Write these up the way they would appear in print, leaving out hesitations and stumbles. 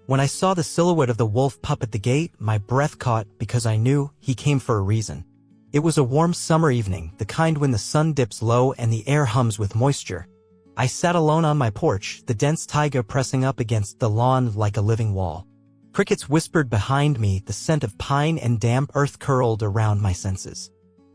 When I saw the silhouette of the wolf pup at the gate, my breath caught because I knew he came for a reason. It was a warm summer evening, the kind when the sun dips low and the air hums with moisture. I sat alone on my porch, the dense taiga pressing up against the lawn like a living wall. Crickets whispered behind me, the scent of pine and damp earth curled around my senses.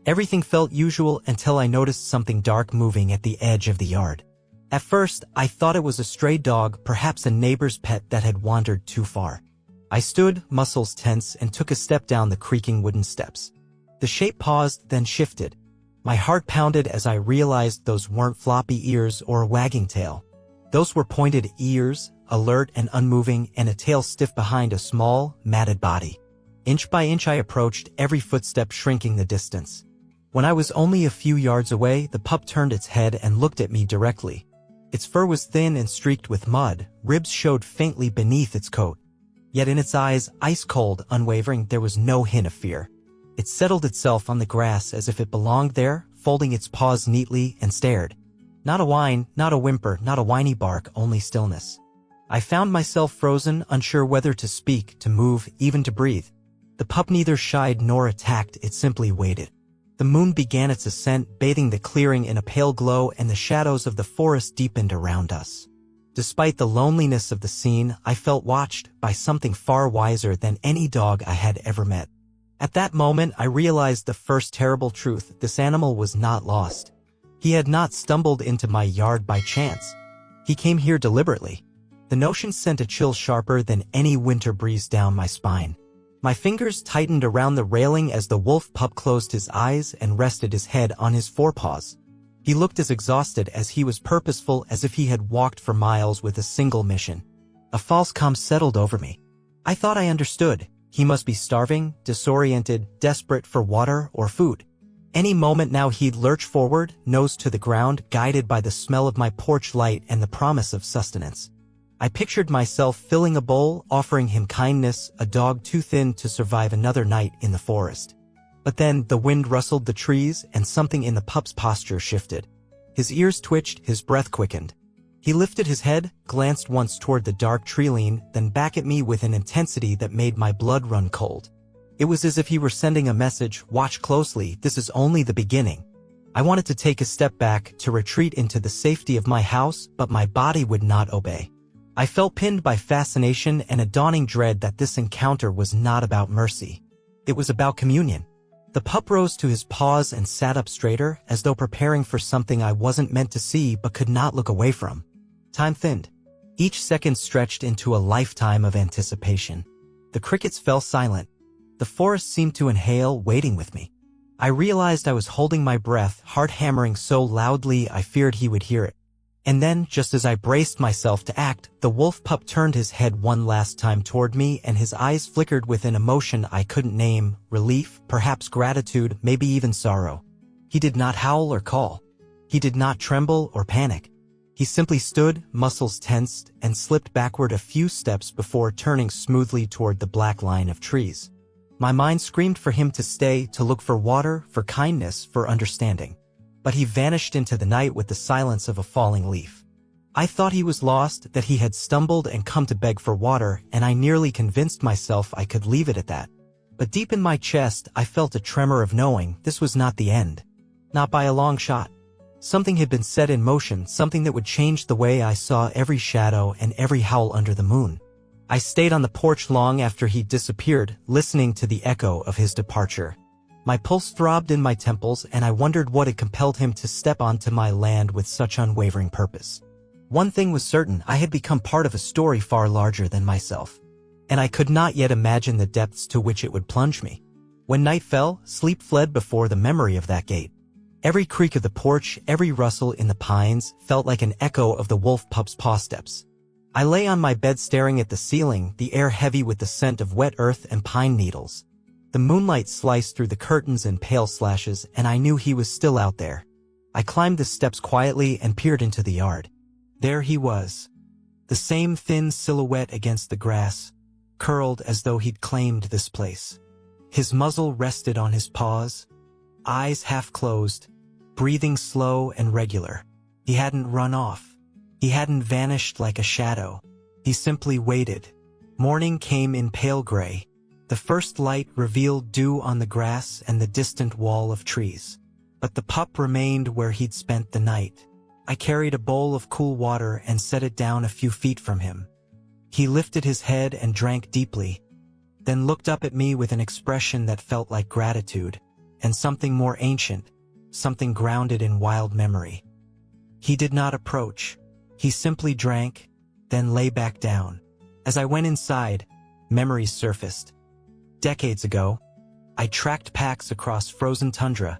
Everything felt usual until I noticed something dark moving at the edge of the yard. At first, I thought it was a stray dog, perhaps a neighbor's pet that had wandered too far. I stood, muscles tense, and took a step down the creaking wooden steps. The shape paused, then shifted. My heart pounded as I realized those weren't floppy ears or a wagging tail. Those were pointed ears, alert and unmoving, and a tail stiff behind a small, matted body. Inch by inch I approached, every footstep shrinking the distance. When I was only a few yards away, the pup turned its head and looked at me directly. Its fur was thin and streaked with mud, ribs showed faintly beneath its coat. Yet in its eyes, ice-cold, unwavering, there was no hint of fear. It settled itself on the grass as if it belonged there, folding its paws neatly, and stared. Not a whine, not a whimper, not a whiny bark, only stillness. I found myself frozen, unsure whether to speak, to move, even to breathe. The pup neither shied nor attacked, it simply waited. The moon began its ascent, bathing the clearing in a pale glow, and the shadows of the forest deepened around us. Despite the loneliness of the scene, I felt watched by something far wiser than any dog I had ever met. At that moment, I realized the first terrible truth: this animal was not lost. He had not stumbled into my yard by chance. He came here deliberately. The notion sent a chill sharper than any winter breeze down my spine. My fingers tightened around the railing as the wolf pup closed his eyes and rested his head on his forepaws. He looked as exhausted as he was purposeful, as if he had walked for miles with a single mission. A false calm settled over me. I thought I understood. He must be starving, disoriented, desperate for water or food. Any moment now he'd lurch forward, nose to the ground, guided by the smell of my porch light and the promise of sustenance. I pictured myself filling a bowl, offering him kindness, a dog too thin to survive another night in the forest. But then the wind rustled the trees and something in the pup's posture shifted. His ears twitched, his breath quickened. He lifted his head, glanced once toward the dark tree-line, then back at me with an intensity that made my blood run cold. It was as if he were sending a message: watch closely, this is only the beginning. I wanted to take a step back, to retreat into the safety of my house, but my body would not obey. I felt pinned by fascination and a dawning dread that this encounter was not about mercy. It was about communion. The pup rose to his paws and sat up straighter, as though preparing for something I wasn't meant to see but could not look away from. Time thinned. Each second stretched into a lifetime of anticipation. The crickets fell silent. The forest seemed to inhale, waiting with me. I realized I was holding my breath, heart hammering so loudly I feared he would hear it. And then, just as I braced myself to act, the wolf pup turned his head one last time toward me, and his eyes flickered with an emotion I couldn't name: relief, perhaps gratitude, maybe even sorrow. He did not howl or call. He did not tremble or panic. He simply stood, muscles tensed, and slipped backward a few steps before turning smoothly toward the black line of trees. My mind screamed for him to stay, to look for water, for kindness, for understanding. But he vanished into the night with the silence of a falling leaf. I thought he was lost, that he had stumbled and come to beg for water, and I nearly convinced myself I could leave it at that. But deep in my chest, I felt a tremor of knowing this was not the end. Not by a long shot. Something had been set in motion, something that would change the way I saw every shadow and every howl under the moon. I stayed on the porch long after he disappeared, listening to the echo of his departure. My pulse throbbed in my temples, and I wondered what had compelled him to step onto my land with such unwavering purpose. One thing was certain: I had become part of a story far larger than myself. And I could not yet imagine the depths to which it would plunge me. When night fell, sleep fled before the memory of that gate. Every creak of the porch, every rustle in the pines, felt like an echo of the wolf pup's paw steps. I lay on my bed staring at the ceiling, the air heavy with the scent of wet earth and pine needles. The moonlight sliced through the curtains in pale slashes, and I knew he was still out there. I climbed the steps quietly and peered into the yard. There he was. The same thin silhouette against the grass, curled as though he'd claimed this place. His muzzle rested on his paws, eyes half closed, breathing slow and regular. He hadn't run off. He hadn't vanished like a shadow. He simply waited. Morning came in pale gray. The first light revealed dew on the grass and the distant wall of trees. But the pup remained where he'd spent the night. I carried a bowl of cool water and set it down a few feet from him. He lifted his head and drank deeply, then looked up at me with an expression that felt like gratitude, and something more ancient, something grounded in wild memory. He did not approach. He simply drank, then lay back down. As I went inside, memories surfaced. Decades ago, I tracked packs across frozen tundra,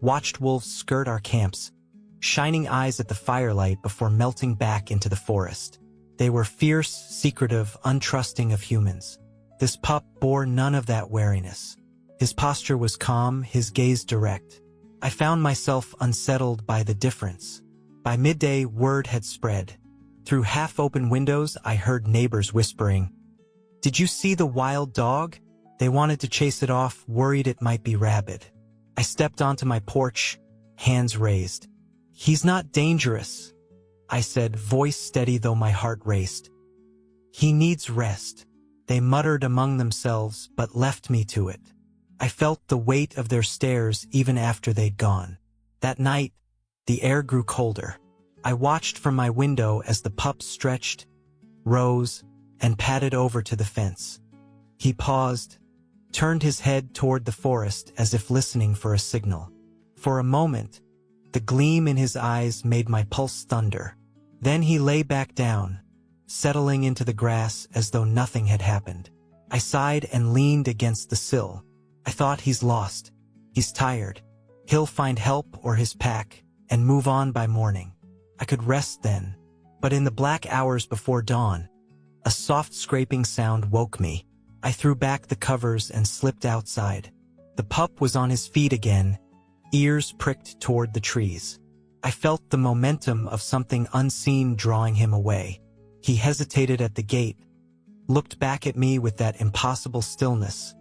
watched wolves skirt our camps, shining eyes at the firelight before melting back into the forest. They were fierce, secretive, untrusting of humans. This pup bore none of that wariness. His posture was calm, his gaze direct. I found myself unsettled by the difference. By midday, word had spread. Through half-open windows, I heard neighbors whispering, "Did you see the wild dog?" They wanted to chase it off, worried it might be rabid. I stepped onto my porch, hands raised. "He's not dangerous," I said, voice steady though my heart raced. "He needs rest." They muttered among themselves, but left me to it. I felt the weight of their stares even after they'd gone. That night, the air grew colder. I watched from my window as the pup stretched, rose, and padded over to the fence. He paused, turned his head toward the forest as if listening for a signal. For a moment, the gleam in his eyes made my pulse thunder. Then he lay back down, settling into the grass as though nothing had happened. I sighed and leaned against the sill. I thought, he's lost. He's tired. He'll find help or his pack and move on by morning. I could rest then, but in the black hours before dawn, a soft scraping sound woke me. I threw back the covers and slipped outside. The pup was on his feet again, ears pricked toward the trees. I felt the momentum of something unseen drawing him away. He hesitated at the gate, looked back at me with that impossible stillness,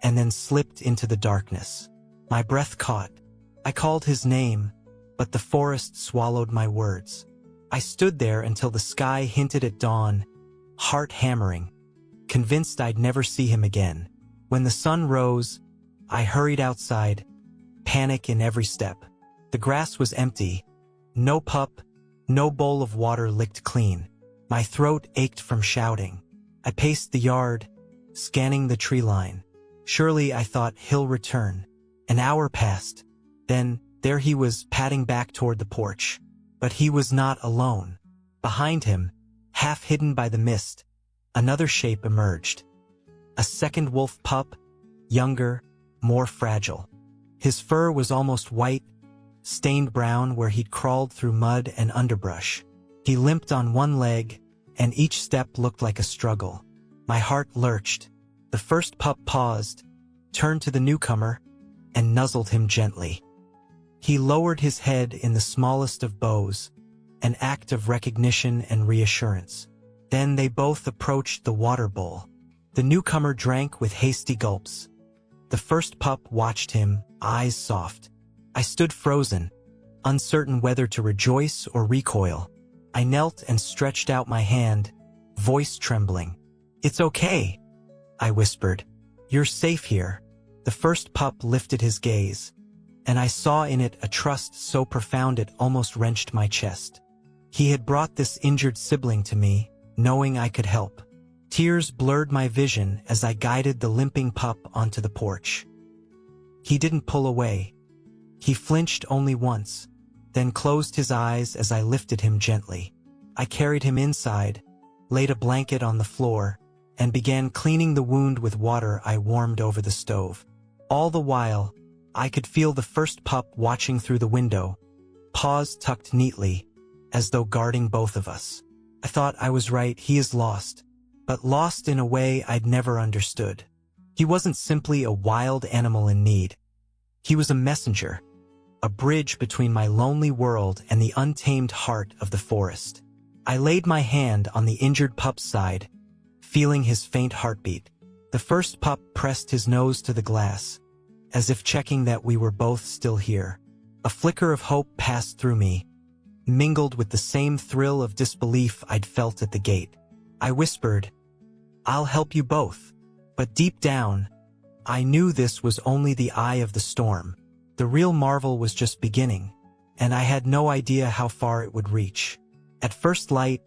and then slipped into the darkness. My breath caught. I called his name, but the forest swallowed my words. I stood there until the sky hinted at dawn, heart hammering, convinced I'd never see him again. When the sun rose, I hurried outside, panic in every step. The grass was empty. No pup, no bowl of water licked clean. My throat ached from shouting. I paced the yard, scanning the tree line. Surely, I thought, he'll return. An hour passed. Then, there he was, padding back toward the porch. But he was not alone. Behind him, half hidden by the mist, another shape emerged. A second wolf pup, younger, more fragile. His fur was almost white, stained brown where he'd crawled through mud and underbrush. He limped on one leg, and each step looked like a struggle. My heart lurched. The first pup paused, turned to the newcomer, and nuzzled him gently. He lowered his head in the smallest of bows, an act of recognition and reassurance. Then they both approached the water bowl. The newcomer drank with hasty gulps. The first pup watched him, eyes soft. I stood frozen, uncertain whether to rejoice or recoil. I knelt and stretched out my hand, voice trembling. "It's okay," I whispered. "You're safe here." The first pup lifted his gaze, and I saw in it a trust so profound it almost wrenched my chest. He had brought this injured sibling to me, knowing I could help. Tears blurred my vision as I guided the limping pup onto the porch. He didn't pull away. He flinched only once, then closed his eyes as I lifted him gently. I carried him inside, laid a blanket on the floor, and began cleaning the wound with water I warmed over the stove. All the while, I could feel the first pup watching through the window, paws tucked neatly, as though guarding both of us. I thought, I was right, he is lost, but lost in a way I'd never understood. He wasn't simply a wild animal in need. He was a messenger, a bridge between my lonely world and the untamed heart of the forest. I laid my hand on the injured pup's side, feeling his faint heartbeat. The first pup pressed his nose to the glass, as if checking that we were both still here. A flicker of hope passed through me, mingled with the same thrill of disbelief I'd felt at the gate. I whispered, I'll help you both. But deep down, I knew this was only the eye of the storm. The real marvel was just beginning, and I had no idea how far it would reach. At first light,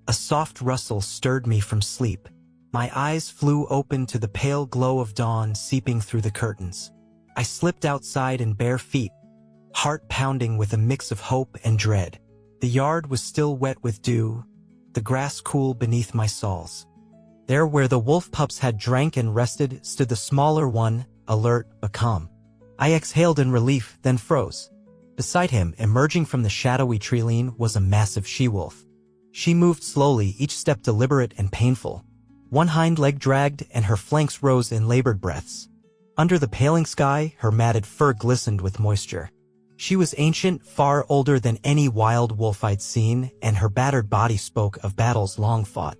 a soft rustle stirred me from sleep. My eyes flew open to the pale glow of dawn seeping through the curtains. I slipped outside in bare feet, heart pounding with a mix of hope and dread. The yard was still wet with dew, the grass cool beneath my soles. There where the wolf pups had drank and rested stood the smaller one, alert but calm. I exhaled in relief, then froze. Beside him, emerging from the shadowy treeline, was a massive she-wolf. She moved slowly, each step deliberate and painful. One hind leg dragged, and her flanks rose in labored breaths. Under the paling sky, her matted fur glistened with moisture. She was ancient, far older than any wild wolf I'd seen, and her battered body spoke of battles long fought.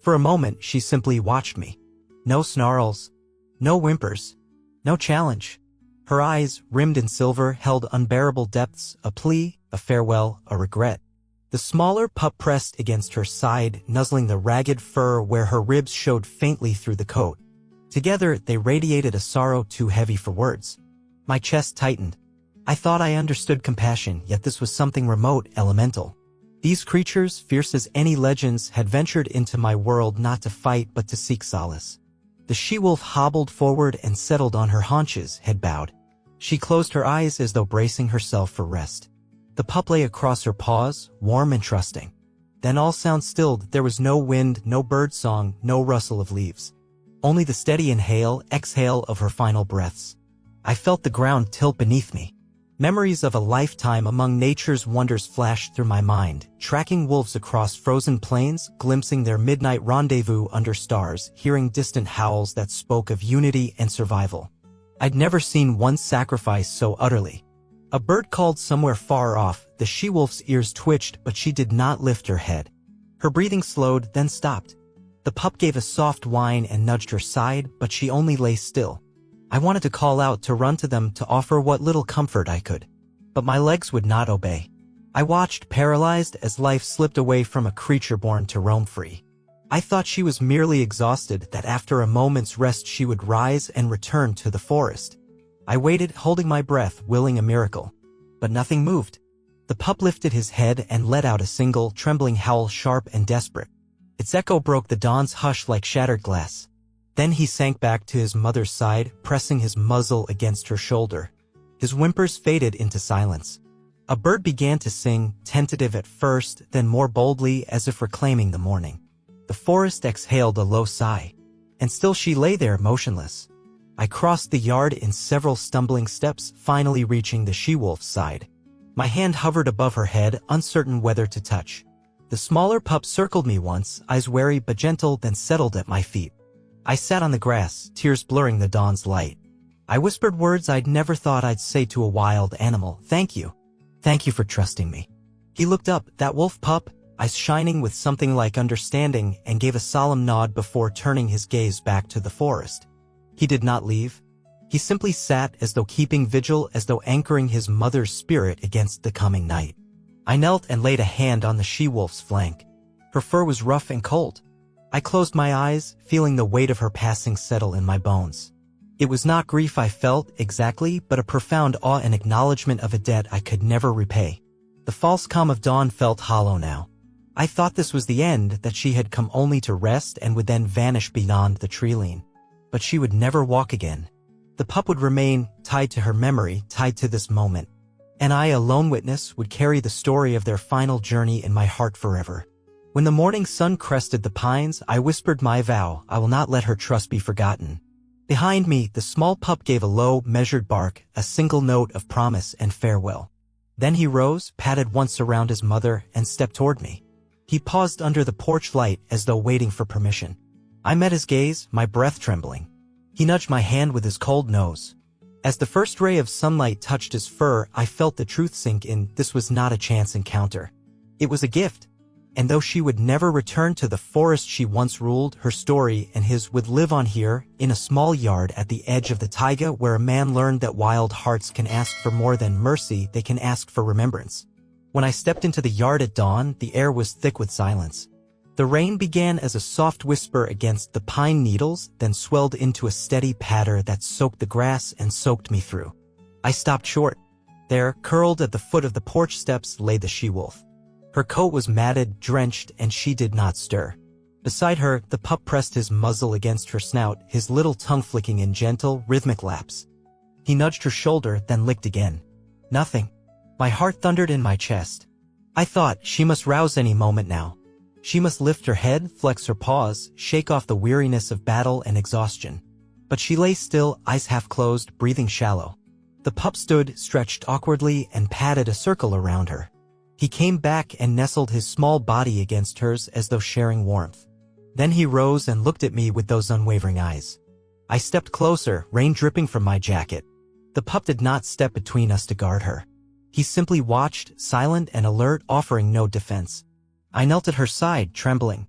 For a moment, she simply watched me. No snarls, no whimpers, no challenge. Her eyes, rimmed in silver, held unbearable depths, a plea, a farewell, a regret. The smaller pup pressed against her side, nuzzling the ragged fur where her ribs showed faintly through the coat. Together, they radiated a sorrow too heavy for words. My chest tightened. I thought I understood compassion, yet this was something remote, elemental. These creatures, fierce as any legends, had ventured into my world not to fight but to seek solace. The she-wolf hobbled forward and settled on her haunches, head bowed. She closed her eyes as though bracing herself for rest. The pup lay across her paws, warm and trusting. Then all sound stilled. There was no wind, no bird song, no rustle of leaves. Only the steady inhale, exhale of her final breaths. I felt the ground tilt beneath me. Memories of a lifetime among nature's wonders flashed through my mind, tracking wolves across frozen plains, glimpsing their midnight rendezvous under stars, hearing distant howls that spoke of unity and survival. I'd never seen one sacrifice so utterly. A bird called somewhere far off. The she-wolf's ears twitched, but she did not lift her head. Her breathing slowed, then stopped. The pup gave a soft whine and nudged her side, but she only lay still. I wanted to call out, to run to them, to offer what little comfort I could. But my legs would not obey. I watched, paralyzed, as life slipped away from a creature born to roam free. I thought she was merely exhausted, that after a moment's rest she would rise and return to the forest. I waited, holding my breath, willing a miracle. But nothing moved. The pup lifted his head and let out a single, trembling howl, sharp and desperate. Its echo broke the dawn's hush like shattered glass. Then he sank back to his mother's side, pressing his muzzle against her shoulder. His whimpers faded into silence. A bird began to sing, tentative at first, then more boldly, as if reclaiming the morning. The forest exhaled a low sigh. And still she lay there, motionless. I crossed the yard in several stumbling steps, finally reaching the she-wolf's side. My hand hovered above her head, uncertain whether to touch. The smaller pup circled me once, eyes wary but gentle, then settled at my feet. I sat on the grass, tears blurring the dawn's light. I whispered words I'd never thought I'd say to a wild animal. Thank you. Thank you for trusting me. He looked up, that wolf pup, eyes shining with something like understanding, and gave a solemn nod before turning his gaze back to the forest. He did not leave. He simply sat, as though keeping vigil, as though anchoring his mother's spirit against the coming night. I knelt and laid a hand on the she-wolf's flank. Her fur was rough and cold. I closed my eyes, feeling the weight of her passing settle in my bones. It was not grief I felt, exactly, but a profound awe and acknowledgement of a debt I could never repay. The false calm of dawn felt hollow now. I thought this was the end, that she had come only to rest and would then vanish beyond the treeline. But she would never walk again. The pup would remain, tied to her memory, tied to this moment. And I, a lone witness, would carry the story of their final journey in my heart forever. When the morning sun crested the pines, I whispered my vow, I will not let her trust be forgotten. Behind me, the small pup gave a low, measured bark, a single note of promise and farewell. Then he rose, patted once around his mother, and stepped toward me. He paused under the porch light as though waiting for permission. I met his gaze, my breath trembling. He nudged my hand with his cold nose. As the first ray of sunlight touched his fur, I felt the truth sink in. This was not a chance encounter. It was a gift. And though she would never return to the forest she once ruled, her story and his would live on here, in a small yard at the edge of the taiga, where a man learned that wild hearts can ask for more than mercy, they can ask for remembrance. When I stepped into the yard at dawn, the air was thick with silence. The rain began as a soft whisper against the pine needles, then swelled into a steady patter that soaked the grass and soaked me through. I stopped short. There, curled at the foot of the porch steps, lay the she-wolf. Her coat was matted, drenched, and she did not stir. Beside her, the pup pressed his muzzle against her snout, his little tongue flicking in gentle, rhythmic laps. He nudged her shoulder, then licked again. Nothing. My heart thundered in my chest. I thought, she must rouse any moment now. She must lift her head, flex her paws, shake off the weariness of battle and exhaustion. But she lay still, eyes half closed, breathing shallow. The pup stood, stretched awkwardly, and padded a circle around her. He came back and nestled his small body against hers as though sharing warmth. Then he rose and looked at me with those unwavering eyes. I stepped closer, rain dripping from my jacket. The pup did not step between us to guard her. He simply watched, silent and alert, offering no defense. I knelt at her side, trembling.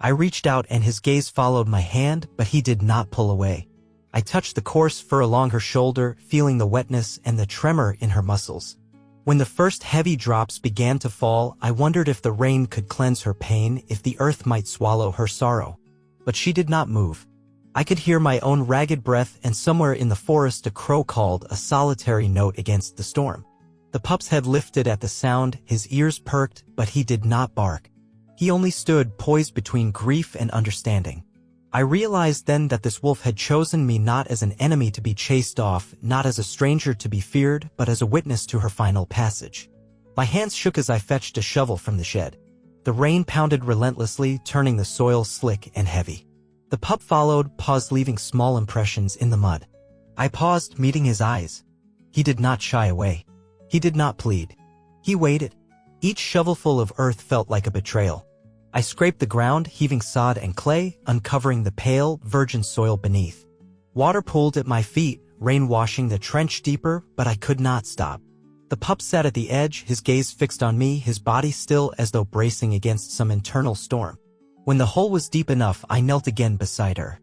I reached out and his gaze followed my hand, but he did not pull away. I touched the coarse fur along her shoulder, feeling the wetness and the tremor in her muscles. When the first heavy drops began to fall, I wondered if the rain could cleanse her pain, if the earth might swallow her sorrow. But she did not move. I could hear my own ragged breath, and somewhere in the forest a crow called, a solitary note against the storm. The pup's head lifted at the sound, his ears perked, but he did not bark. He only stood poised between grief and understanding. I realized then that this wolf had chosen me not as an enemy to be chased off, not as a stranger to be feared, but as a witness to her final passage. My hands shook as I fetched a shovel from the shed. The rain pounded relentlessly, turning the soil slick and heavy. The pup followed, paused, leaving small impressions in the mud. I paused, meeting his eyes. He did not shy away. He did not plead. He waited. Each shovelful of earth felt like a betrayal. I scraped the ground, heaving sod and clay, uncovering the pale, virgin soil beneath. Water pooled at my feet, rain washing the trench deeper, but I could not stop. The pup sat at the edge, his gaze fixed on me, his body still as though bracing against some internal storm. When the hole was deep enough, I knelt again beside her.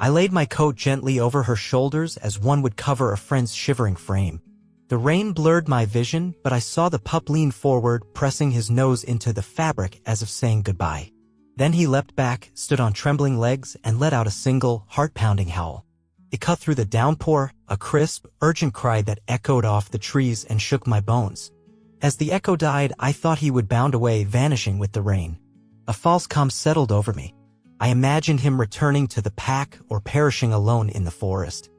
I laid my coat gently over her shoulders as one would cover a friend's shivering frame. The rain blurred my vision, but I saw the pup lean forward, pressing his nose into the fabric as if saying goodbye. Then he leapt back, stood on trembling legs, and let out a single, heart-pounding howl. It cut through the downpour, a crisp, urgent cry that echoed off the trees and shook my bones. As the echo died, I thought he would bound away, vanishing with the rain. A false calm settled over me. I imagined him returning to the pack or perishing alone in the forest.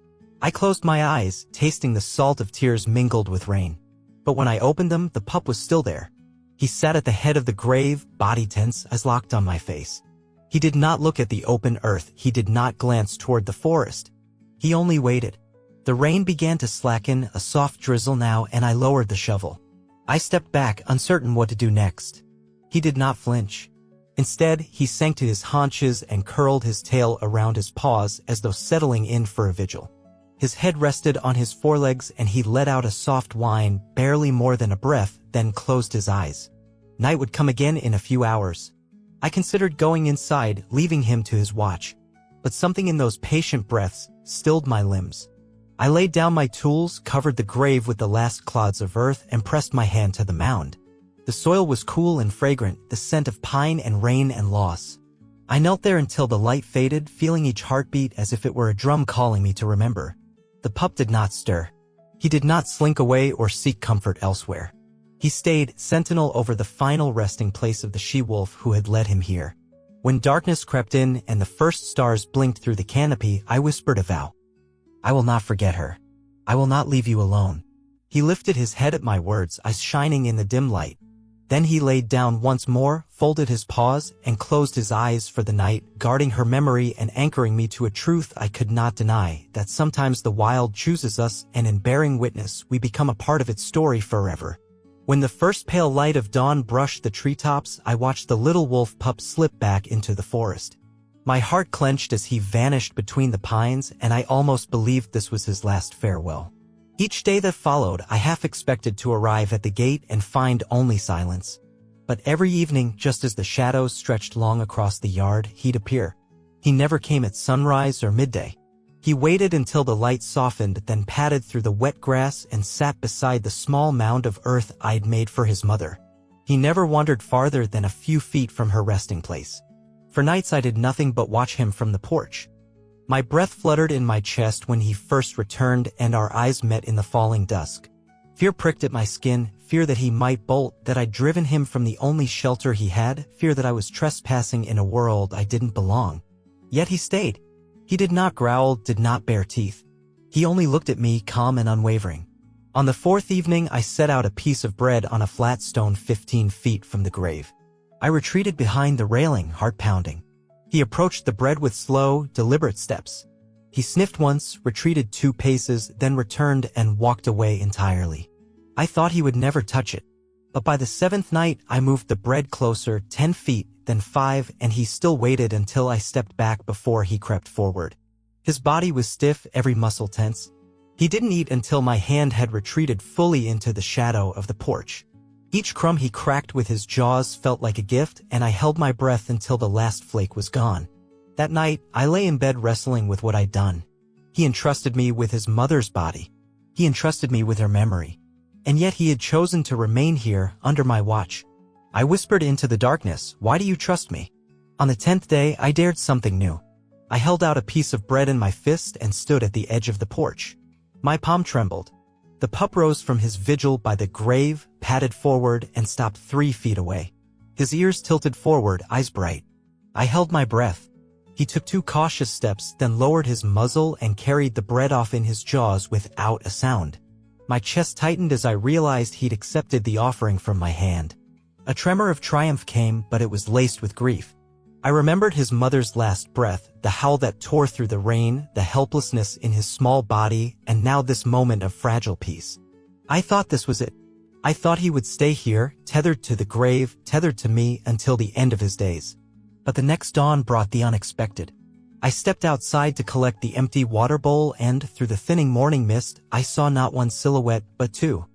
I closed my eyes, tasting the salt of tears mingled with rain. But when I opened them, the pup was still there. He sat at the head of the grave, body tense, eyes locked on my face. He did not look at the open earth, he did not glance toward the forest. He only waited. The rain began to slacken, a soft drizzle now, and I lowered the shovel. I stepped back, uncertain what to do next. He did not flinch. Instead, he sank to his haunches and curled his tail around his paws as though settling in for a vigil. His head rested on his forelegs and he let out a soft whine, barely more than a breath, then closed his eyes. Night would come again in a few hours. I considered going inside, leaving him to his watch. But something in those patient breaths stilled my limbs. I laid down my tools, covered the grave with the last clods of earth, and pressed my hand to the mound. The soil was cool and fragrant, the scent of pine and rain and loss. I knelt there until the light faded, feeling each heartbeat as if it were a drum calling me to remember. The pup did not stir. He did not slink away or seek comfort elsewhere. He stayed, sentinel over the final resting place of the she-wolf who had led him here. When darkness crept in and the first stars blinked through the canopy, I whispered a vow. I will not forget her. I will not leave you alone. He lifted his head at my words, eyes shining in the dim light. Then he laid down once more, folded his paws, and closed his eyes for the night, guarding her memory and anchoring me to a truth I could not deny, that sometimes the wild chooses us, and in bearing witness, we become a part of its story forever. When the first pale light of dawn brushed the treetops, I watched the little wolf pup slip back into the forest. My heart clenched as he vanished between the pines, and I almost believed this was his last farewell. Each day that followed, I half expected to arrive at the gate and find only silence. But every evening, just as the shadows stretched long across the yard, he'd appear. He never came at sunrise or midday. He waited until the light softened, then padded through the wet grass and sat beside the small mound of earth I'd made for his mother. He never wandered farther than a few feet from her resting place. For nights I did nothing but watch him from the porch. My breath fluttered in my chest when he first returned and our eyes met in the falling dusk. Fear pricked at my skin, fear that he might bolt, that I'd driven him from the only shelter he had, fear that I was trespassing in a world I didn't belong. Yet he stayed. He did not growl, did not bare teeth. He only looked at me, calm and unwavering. On the fourth evening, I set out a piece of bread on a flat stone 15 feet from the grave. I retreated behind the railing, heart pounding. He approached the bread with slow, deliberate steps. He sniffed once, retreated 2 paces, then returned and walked away entirely. I thought he would never touch it. But by the 7th night, I moved the bread closer, 10 feet, then 5, and he still waited until I stepped back before he crept forward. His body was stiff, every muscle tense. He didn't eat until my hand had retreated fully into the shadow of the porch. Each crumb he cracked with his jaws felt like a gift, and I held my breath until the last flake was gone. That night, I lay in bed wrestling with what I'd done. He entrusted me with his mother's body. He entrusted me with her memory. And yet he had chosen to remain here, under my watch. I whispered into the darkness, "Why do you trust me?" On the 10th day, I dared something new. I held out a piece of bread in my fist and stood at the edge of the porch. My palm trembled. The pup rose from his vigil by the grave, padded forward, and stopped 3 feet away. His ears tilted forward, eyes bright. I held my breath. He took 2 cautious steps, then lowered his muzzle and carried the bread off in his jaws without a sound. My chest tightened as I realized he'd accepted the offering from my hand. A tremor of triumph came, but it was laced with grief. I remembered his mother's last breath, the howl that tore through the rain, the helplessness in his small body, and now this moment of fragile peace. I thought this was it. I thought he would stay here, tethered to the grave, tethered to me until the end of his days. But the next dawn brought the unexpected. I stepped outside to collect the empty water bowl and, through the thinning morning mist, I saw not 1 silhouette, but 2.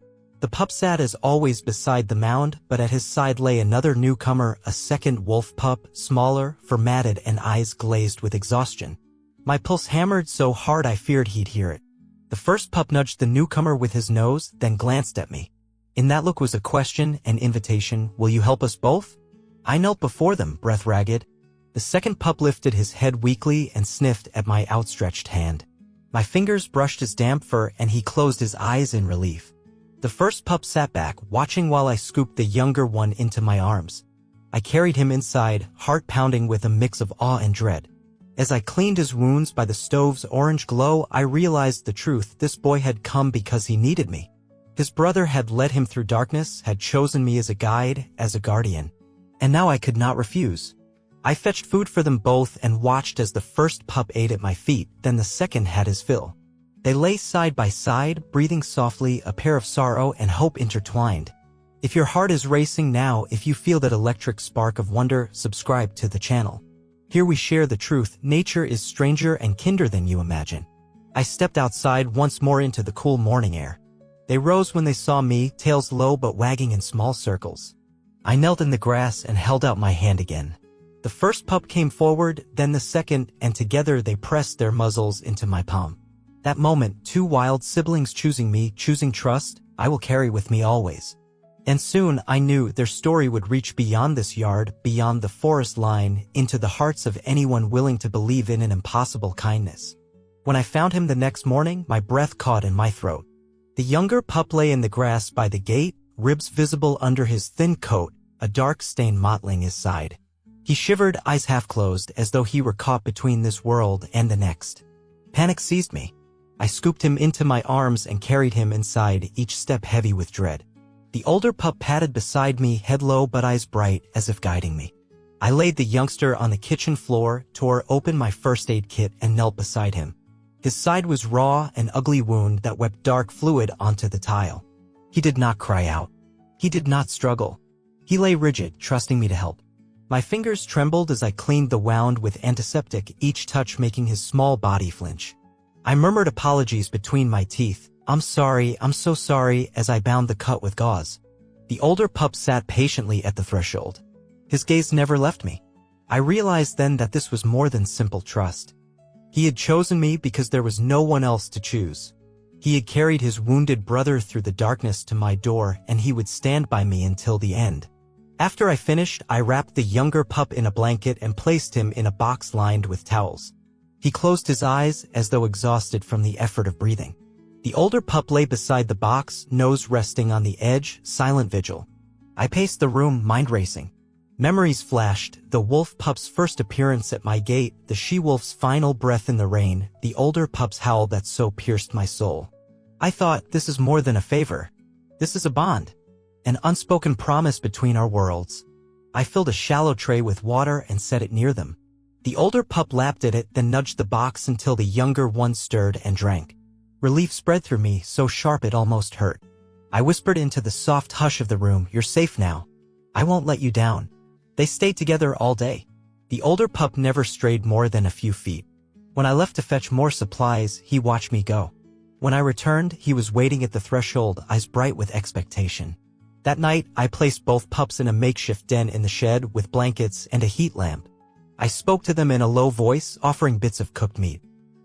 The pup sat as always beside the mound, but at his side lay another newcomer, a second wolf pup, smaller, formatted and eyes glazed with exhaustion. My pulse hammered so hard I feared he'd hear it. The first pup nudged the newcomer with his nose, then glanced at me. In that look was a question, an invitation. "Will you help us both?" I knelt before them, breath ragged. The second pup lifted his head weakly and sniffed at my outstretched hand. My fingers brushed his damp fur and he closed his eyes in relief. The first pup sat back, watching while I scooped the younger one into my arms. I carried him inside, heart pounding with a mix of awe and dread. As I cleaned his wounds by the stove's orange glow, I realized the truth. This boy had come because he needed me. His brother had led him through darkness, had chosen me as a guide, as a guardian. And now I could not refuse. I fetched food for them both and watched as the first pup ate at my feet, then the second had his fill. They lay side by side, breathing softly, a pair of sorrow and hope intertwined. If your heart is racing now, if you feel that electric spark of wonder, subscribe to the channel. Here we share the truth. Nature is stranger and kinder than you imagine. I stepped outside once more into the cool morning air. They rose when they saw me, tails low but wagging in small circles. I knelt in the grass and held out my hand again. The first pup came forward, then the second, and together they pressed their muzzles into my palm. That moment, 2 wild siblings choosing me, choosing trust, I will carry with me always. And soon, I knew their story would reach beyond this yard, beyond the forest line, into the hearts of anyone willing to believe in an impossible kindness. When I found him the next morning, my breath caught in my throat. The younger pup lay in the grass by the gate, ribs visible under his thin coat, a dark stain mottling his side. He shivered, eyes half closed, as though he were caught between this world and the next. Panic seized me. I scooped him into my arms and carried him inside, each step heavy with dread. The older pup padded beside me, head low but eyes bright, as if guiding me. I laid the youngster on the kitchen floor, tore open my first aid kit, and knelt beside him. His side was raw, an ugly wound that wept dark fluid onto the tile. He did not cry out. He did not struggle. He lay rigid, trusting me to help. My fingers trembled as I cleaned the wound with antiseptic, each touch making his small body flinch. I murmured apologies between my teeth. I'm so sorry, as I bound the cut with gauze. The older pup sat patiently at the threshold. His gaze never left me. I realized then that this was more than simple trust. He had chosen me because there was no one else to choose. He had carried his wounded brother through the darkness to my door, and he would stand by me until the end. After I finished, I wrapped the younger pup in a blanket and placed him in a box lined with towels. He closed his eyes as though exhausted from the effort of breathing. The older pup lay beside the box, nose resting on the edge, silent vigil. I paced the room, mind racing. Memories flashed, the wolf pup's first appearance at my gate, the she-wolf's final breath in the rain, the older pup's howl that so pierced my soul. I thought, this is more than a favor. This is a bond. An unspoken promise between our worlds. I filled a shallow tray with water and set it near them. The older pup lapped at it, then nudged the box until the younger one stirred and drank. Relief spread through me, so sharp it almost hurt. I whispered into the soft hush of the room, "You're safe now. I won't let you down." They stayed together all day. The older pup never strayed more than a few feet. When I left to fetch more supplies, he watched me go. When I returned, he was waiting at the threshold, eyes bright with expectation. That night, I placed both pups in a makeshift den in the shed with blankets and a heat lamp. I spoke to them in a low voice, offering bits of cooked meat.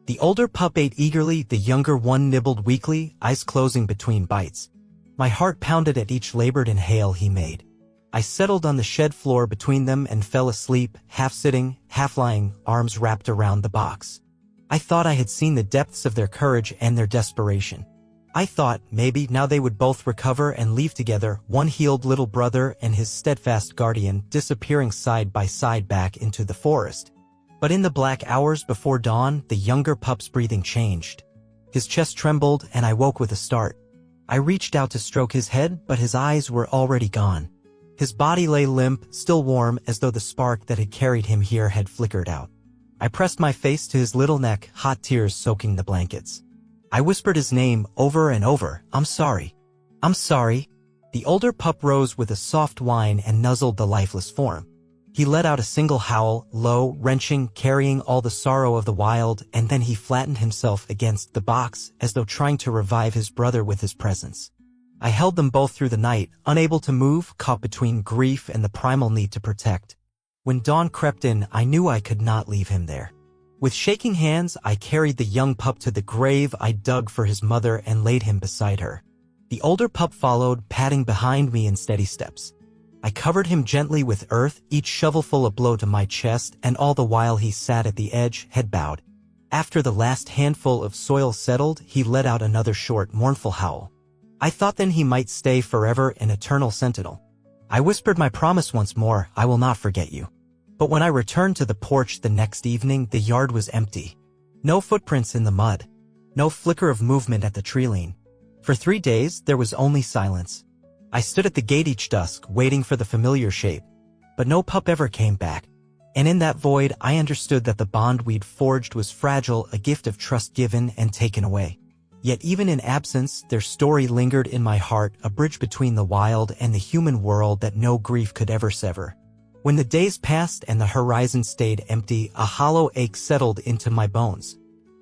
The older pup ate eagerly, the younger one nibbled weakly, eyes closing between bites. My heart pounded at each labored inhale he made. I settled on the shed floor between them and fell asleep, half sitting, half lying, arms wrapped around the box. I thought I had seen the depths of their courage and their desperation. I thought, maybe, now they would both recover and leave together, one healed little brother and his steadfast guardian, disappearing side by side back into the forest. But in the black hours before dawn, the younger pup's breathing changed. His chest trembled, and I woke with a start. I reached out to stroke his head, but his eyes were already gone. His body lay limp, still warm, as though the spark that had carried him here had flickered out. I pressed my face to his little neck, hot tears soaking the blankets. I whispered his name over and over, "I'm sorry. I'm sorry." The older pup rose with a soft whine and nuzzled the lifeless form. He let out a single howl, low, wrenching, carrying all the sorrow of the wild, and then he flattened himself against the box, as though trying to revive his brother with his presence. I held them both through the night, unable to move, caught between grief and the primal need to protect. When dawn crept in, I knew I could not leave him there. With shaking hands, I carried the young pup to the grave I dug for his mother and laid him beside her. The older pup followed, padding behind me in steady steps. I covered him gently with earth, each shovelful a blow to my chest, and all the while he sat at the edge, head bowed. After the last handful of soil settled, he let out another short, mournful howl. I thought then he might stay forever an eternal sentinel. I whispered my promise once more, "I will not forget you." But when I returned to the porch the next evening, the yard was empty. No footprints in the mud. No flicker of movement at the treeline. For 3 days, there was only silence. I stood at the gate each dusk, waiting for the familiar shape. But no pup ever came back. And in that void, I understood that the bond we'd forged was fragile, a gift of trust given and taken away. Yet even in absence, their story lingered in my heart, a bridge between the wild and the human world that no grief could ever sever. When the days passed and the horizon stayed empty, a hollow ache settled into my bones.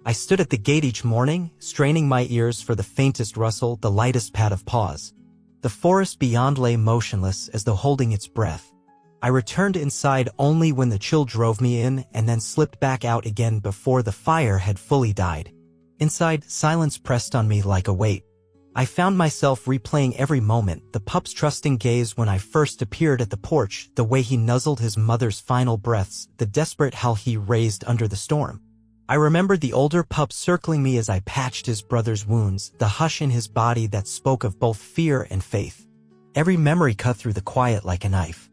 I stood at the gate each morning, straining my ears for the faintest rustle, the lightest pat of paws. The forest beyond lay motionless as though holding its breath. I returned inside only when the chill drove me in and then slipped back out again before the fire had fully died. Inside, silence pressed on me like a weight. I found myself replaying every moment, the pup's trusting gaze when I first appeared at the porch, the way he nuzzled his mother's final breaths, the desperate howl he raised under the storm. I remembered the older pup circling me as I patched his brother's wounds, the hush in his body that spoke of both fear and faith. Every memory cut through the quiet like a knife.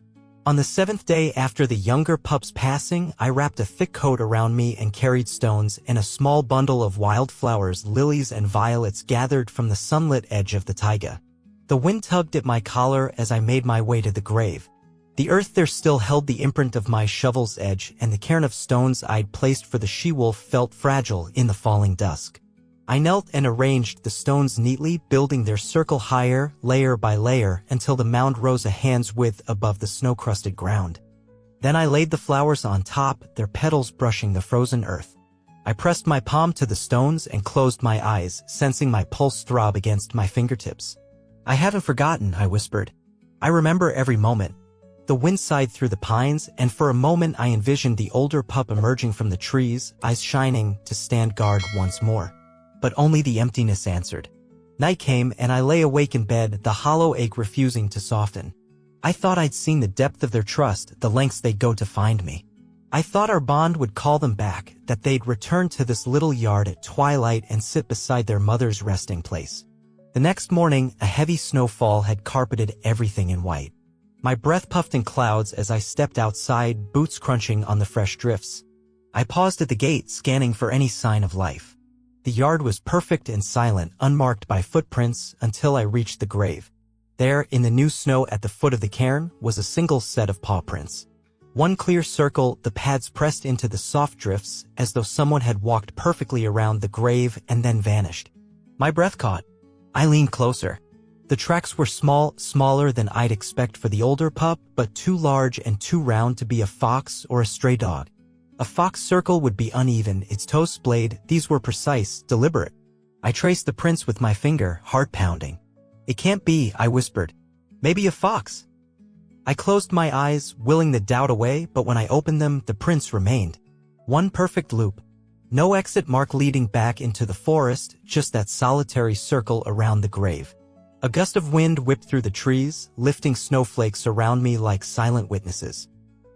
On the 7th day after the younger pup's passing, I wrapped a thick coat around me and carried stones and a small bundle of wildflowers, lilies and violets gathered from the sunlit edge of the taiga. The wind tugged at my collar as I made my way to the grave. The earth there still held the imprint of my shovel's edge, and the cairn of stones I'd placed for the she-wolf felt fragile in the falling dusk. I knelt and arranged the stones neatly, building their circle higher, layer by layer, until the mound rose a hand's width above the snow-crusted ground. Then I laid the flowers on top, their petals brushing the frozen earth. I pressed my palm to the stones and closed my eyes, sensing my pulse throb against my fingertips. "I haven't forgotten," I whispered. "I remember every moment." The wind sighed through the pines, and for a moment I envisioned the older pup emerging from the trees, eyes shining, to stand guard once more. But only the emptiness answered. Night came, and I lay awake in bed, the hollow ache refusing to soften. I thought I'd seen the depth of their trust, the lengths they'd go to find me. I thought our bond would call them back, that they'd return to this little yard at twilight and sit beside their mother's resting place. The next morning, a heavy snowfall had carpeted everything in white. My breath puffed in clouds as I stepped outside, boots crunching on the fresh drifts. I paused at the gate, scanning for any sign of life. The yard was perfect and silent, unmarked by footprints, until I reached the grave. There, in the new snow at the foot of the cairn, was a single set of paw prints. One clear circle, the pads pressed into the soft drifts, as though someone had walked perfectly around the grave and then vanished. My breath caught. I leaned closer. The tracks were smaller than I'd expect for the older pup, but too large and too round to be a fox or a stray dog. A fox circle would be uneven, its toes splayed. These were precise, deliberate. I traced the prints with my finger, heart pounding. It can't be, I whispered. Maybe a fox. I closed my eyes, willing the doubt away, but when I opened them, the prints remained. One perfect loop. No exit mark leading back into the forest, just that solitary circle around the grave. A gust of wind whipped through the trees, lifting snowflakes around me like silent witnesses.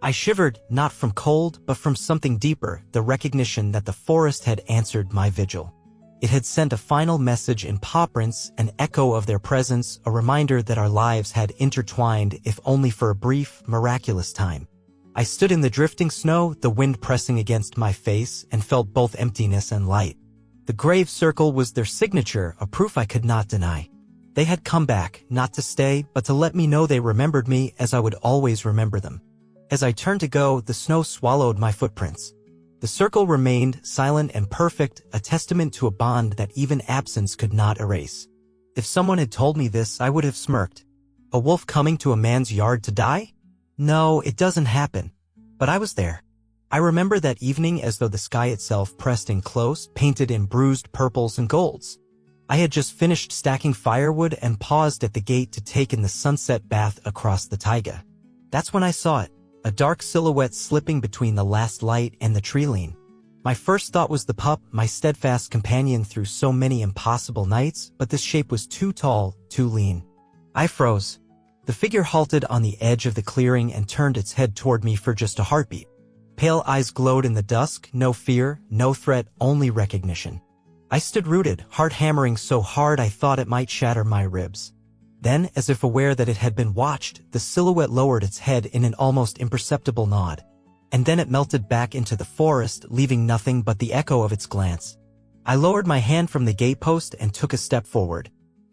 I shivered, not from cold, but from something deeper, the recognition that the forest had answered my vigil. It had sent a final message in paw prints, an echo of their presence, a reminder that our lives had intertwined, if only for a brief, miraculous time. I stood in the drifting snow, the wind pressing against my face, and felt both emptiness and light. The grave circle was their signature, a proof I could not deny. They had come back, not to stay, but to let me know they remembered me as I would always remember them. As I turned to go, the snow swallowed my footprints. The circle remained, silent and perfect, a testament to a bond that even absence could not erase. If someone had told me this, I would have smirked. A wolf coming to a man's yard to die? No, it doesn't happen. But I was there. I remember that evening as though the sky itself pressed in close, painted in bruised purples and golds. I had just finished stacking firewood and paused at the gate to take in the sunset bath across the taiga. That's when I saw it. A dark silhouette slipping between the last light and the tree lean. My first thought was the pup, my steadfast companion through so many impossible nights, but this shape was too tall, too lean. I froze. The figure halted on the edge of the clearing and turned its head toward me for just a heartbeat. Pale eyes glowed in the dusk, no fear, no threat, only recognition. I stood rooted, heart hammering so hard I thought it might shatter my ribs. Then, as if aware that it had been watched, the silhouette lowered its head in an almost imperceptible nod. And then it melted back into the forest, leaving nothing but the echo of its glance. I lowered my hand from the gatepost and took a step forward.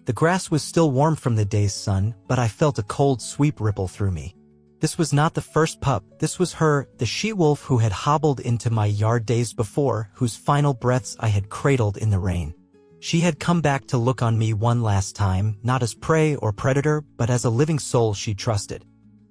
The grass was still warm from the day's sun, but I felt a cold sweep ripple through me. This was not the first pup, this was her, the she-wolf who had hobbled into my yard days before, whose final breaths I had cradled in the rain. She had come back to look on me one last time, not as prey or predator, but as a living soul she trusted.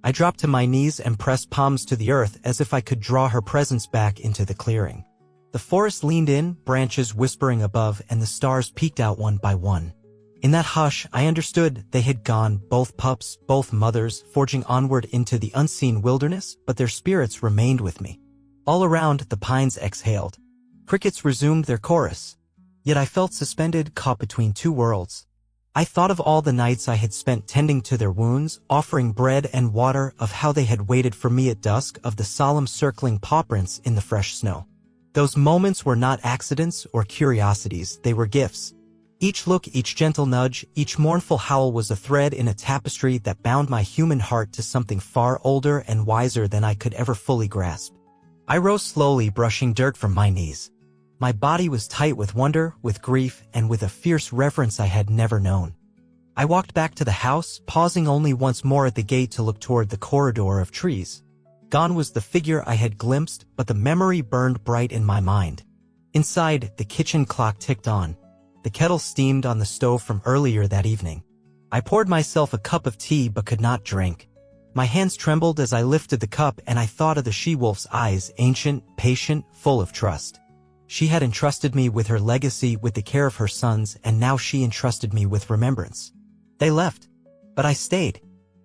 I dropped to my knees and pressed palms to the earth as if I could draw her presence back into the clearing. The forest leaned in, branches whispering above, and the stars peeked out one by one. In that hush, I understood they had gone, both pups, both mothers, forging onward into the unseen wilderness, but their spirits remained with me. All around, the pines exhaled. Crickets resumed their chorus. Yet I felt suspended, caught between two worlds. I thought of all the nights I had spent tending to their wounds, offering bread and water, of how they had waited for me at dusk, of the solemn circling paw prints in the fresh snow. Those moments were not accidents or curiosities, they were gifts. Each look, each gentle nudge, each mournful howl was a thread in a tapestry that bound my human heart to something far older and wiser than I could ever fully grasp. I rose slowly, brushing dirt from my knees. My body was tight with wonder, with grief, and with a fierce reverence I had never known. I walked back to the house, pausing only once more at the gate to look toward the corridor of trees. Gone was the figure I had glimpsed, but the memory burned bright in my mind. Inside, the kitchen clock ticked on. The kettle steamed on the stove from earlier that evening. I poured myself a cup of tea but could not drink. My hands trembled as I lifted the cup, and I thought of the she-wolf's eyes, ancient, patient, full of trust. She had entrusted me with her legacy, with the care of her sons, and now she entrusted me with remembrance. They left, but I stayed.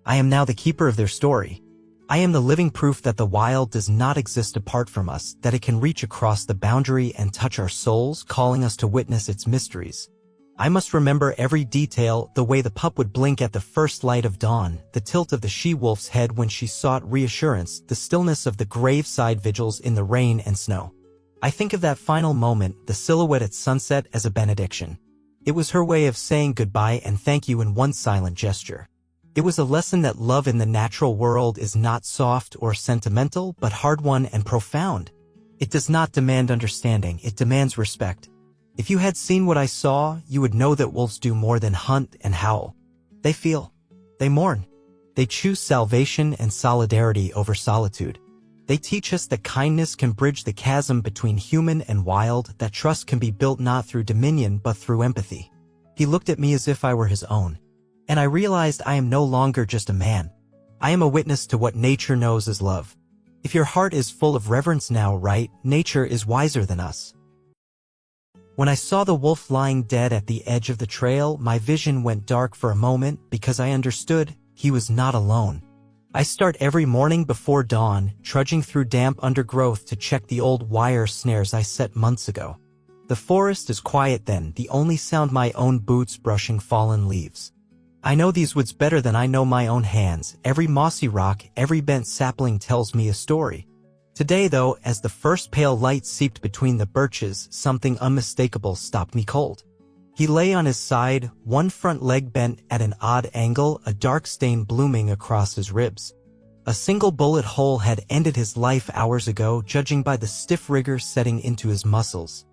I am now the keeper of their story. I am the living proof that the wild does not exist apart from us, that it can reach across the boundary and touch our souls, calling us to witness its mysteries. I must remember every detail, the way the pup would blink at the first light of dawn, the tilt of the she-wolf's head when she sought reassurance, the stillness of the graveside vigils in the rain and snow. I think of that final moment, the silhouette at sunset, as a benediction. It was her way of saying goodbye and thank you in one silent gesture. It was a lesson that love in the natural world is not soft or sentimental, but hard-won and profound. It does not demand understanding, it demands respect. If you had seen what I saw, you would know that wolves do more than hunt and howl. They feel. They mourn. They choose salvation and solidarity over solitude. They teach us that kindness can bridge the chasm between human and wild, that trust can be built not through dominion but through empathy. He looked at me as if I were his own. And I realized I am no longer just a man. I am a witness to what nature knows as love. If your heart is full of reverence now, right, nature is wiser than us. When I saw the wolf lying dead at the edge of the trail, my vision went dark for a moment because I understood he was not alone. I start every morning before dawn, trudging through damp undergrowth to check the old wire snares I set months ago. The forest is quiet then, the only sound my own boots brushing fallen leaves. I know these woods better than I know my own hands. Every mossy rock, every bent sapling tells me a story. Today, though, as the first pale light seeped between the birches, something unmistakable stopped me cold. He lay on his side, one front leg bent at an odd angle, a dark stain blooming across his ribs. A single bullet hole had ended his life hours ago, judging by the stiff rigor setting into his muscles.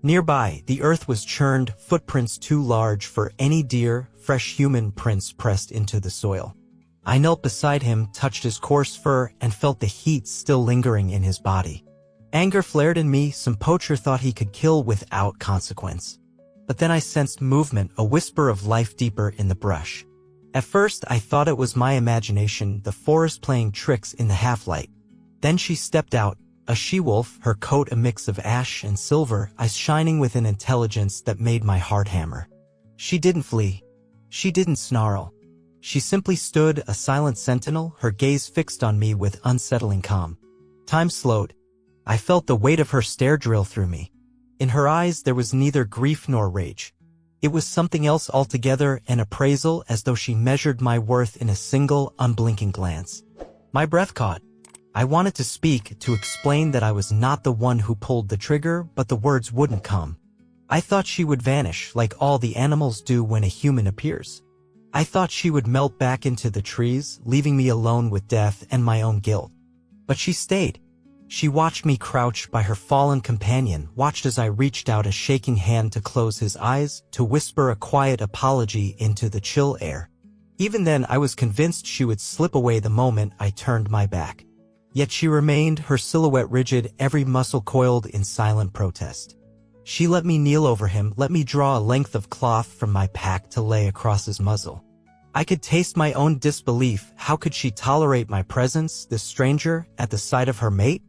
Nearby, the earth was churned, footprints too large for any deer, fresh human prints pressed into the soil. I knelt beside him, touched his coarse fur, and felt the heat still lingering in his body. Anger flared in me. Some poacher thought he could kill without consequence. But then I sensed movement, a whisper of life deeper in the brush. At first, I thought it was my imagination, the forest playing tricks in the half-light. Then she stepped out, a she-wolf, her coat a mix of ash and silver, eyes shining with an intelligence that made my heart hammer. She didn't flee. She didn't snarl. She simply stood, a silent sentinel, her gaze fixed on me with unsettling calm. Time slowed. I felt the weight of her stare drill through me. In her eyes there was neither grief nor rage. It was something else altogether, an appraisal, as though she measured my worth in a single, unblinking glance. My breath caught. I wanted to speak, to explain that I was not the one who pulled the trigger, but the words wouldn't come. I thought she would vanish, like all the animals do when a human appears. I thought she would melt back into the trees, leaving me alone with death and my own guilt. But she stayed. She watched me crouch by her fallen companion, watched as I reached out a shaking hand to close his eyes, to whisper a quiet apology into the chill air. Even then I was convinced she would slip away the moment I turned my back. Yet she remained, her silhouette rigid, every muscle coiled in silent protest. She let me kneel over him, let me draw a length of cloth from my pack to lay across his muzzle. I could taste my own disbelief. How could she tolerate my presence, this stranger, at the side of her mate?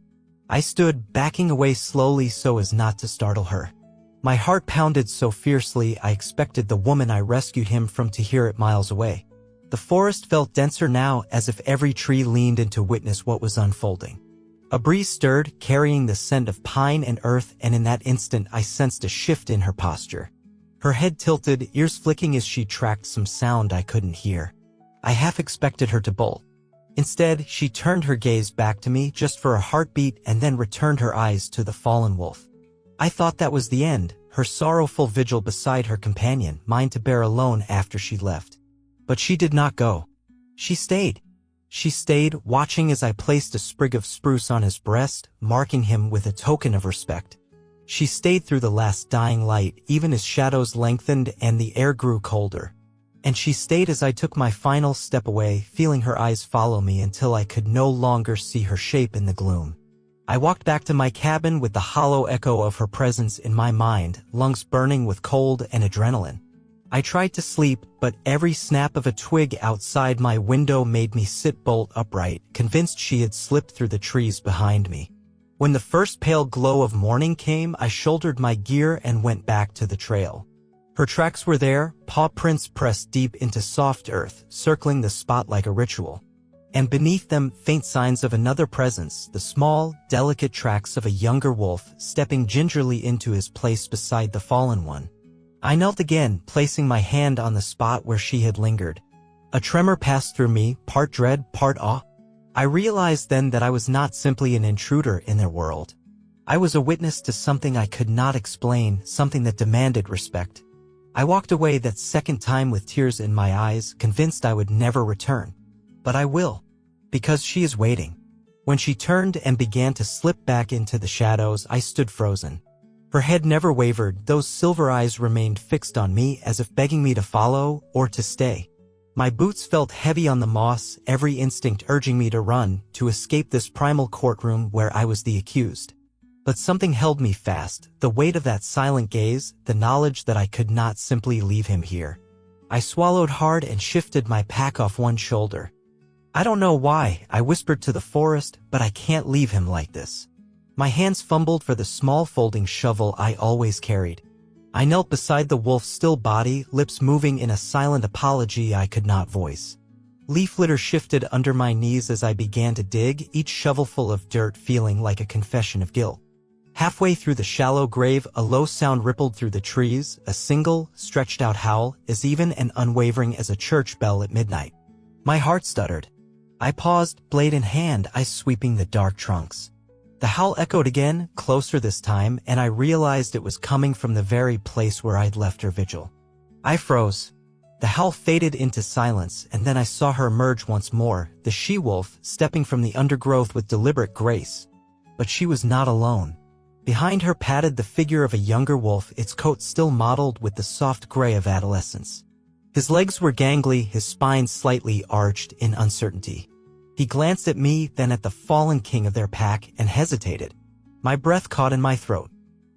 I stood, backing away slowly so as not to startle her. My heart pounded so fiercely I expected the woman I rescued him from to hear it miles away. The forest felt denser now, as if every tree leaned in to witness what was unfolding. A breeze stirred, carrying the scent of pine and earth, and in that instant I sensed a shift in her posture. Her head tilted, ears flicking as she tracked some sound I couldn't hear. I half expected her to bolt. Instead, she turned her gaze back to me just for a heartbeat and then returned her eyes to the fallen wolf. I thought that was the end, her sorrowful vigil beside her companion, mine to bear alone after she left. But she did not go. She stayed. She stayed, watching as I placed a sprig of spruce on his breast, marking him with a token of respect. She stayed through the last dying light, even as shadows lengthened and the air grew colder. And she stayed as I took my final step away, feeling her eyes follow me until I could no longer see her shape in the gloom. I walked back to my cabin with the hollow echo of her presence in my mind, lungs burning with cold and adrenaline. I tried to sleep, but every snap of a twig outside my window made me sit bolt upright, convinced she had slipped through the trees behind me. When the first pale glow of morning came, I shouldered my gear and went back to the trail. Her tracks were there, paw prints pressed deep into soft earth, circling the spot like a ritual. And beneath them, faint signs of another presence, the small, delicate tracks of a younger wolf, stepping gingerly into his place beside the fallen one. I knelt again, placing my hand on the spot where she had lingered. A tremor passed through me, part dread, part awe. I realized then that I was not simply an intruder in their world. I was a witness to something I could not explain, something that demanded respect. I walked away that second time with tears in my eyes, convinced I would never return. But I will, because she is waiting. When she turned and began to slip back into the shadows, I stood frozen. Her head never wavered, those silver eyes remained fixed on me as if begging me to follow or to stay. My boots felt heavy on the moss, every instinct urging me to run, to escape this primal courtroom where I was the accused. But something held me fast, the weight of that silent gaze, the knowledge that I could not simply leave him here. I swallowed hard and shifted my pack off one shoulder. I don't know why, I whispered to the forest, but I can't leave him like this. My hands fumbled for the small folding shovel I always carried. I knelt beside the wolf's still body, lips moving in a silent apology I could not voice. Leaf litter shifted under my knees as I began to dig, each shovelful of dirt feeling like a confession of guilt. Halfway through the shallow grave, a low sound rippled through the trees, a single, stretched-out howl, as even and unwavering as a church bell at midnight. My heart stuttered. I paused, blade in hand, eyes sweeping the dark trunks. The howl echoed again, closer this time, and I realized it was coming from the very place where I'd left her vigil. I froze. The howl faded into silence, and then I saw her emerge once more, the she-wolf, stepping from the undergrowth with deliberate grace. But she was not alone. Behind her padded the figure of a younger wolf, its coat still mottled with the soft gray of adolescence. His legs were gangly, his spine slightly arched in uncertainty. He glanced at me, then at the fallen king of their pack, and hesitated. My breath caught in my throat.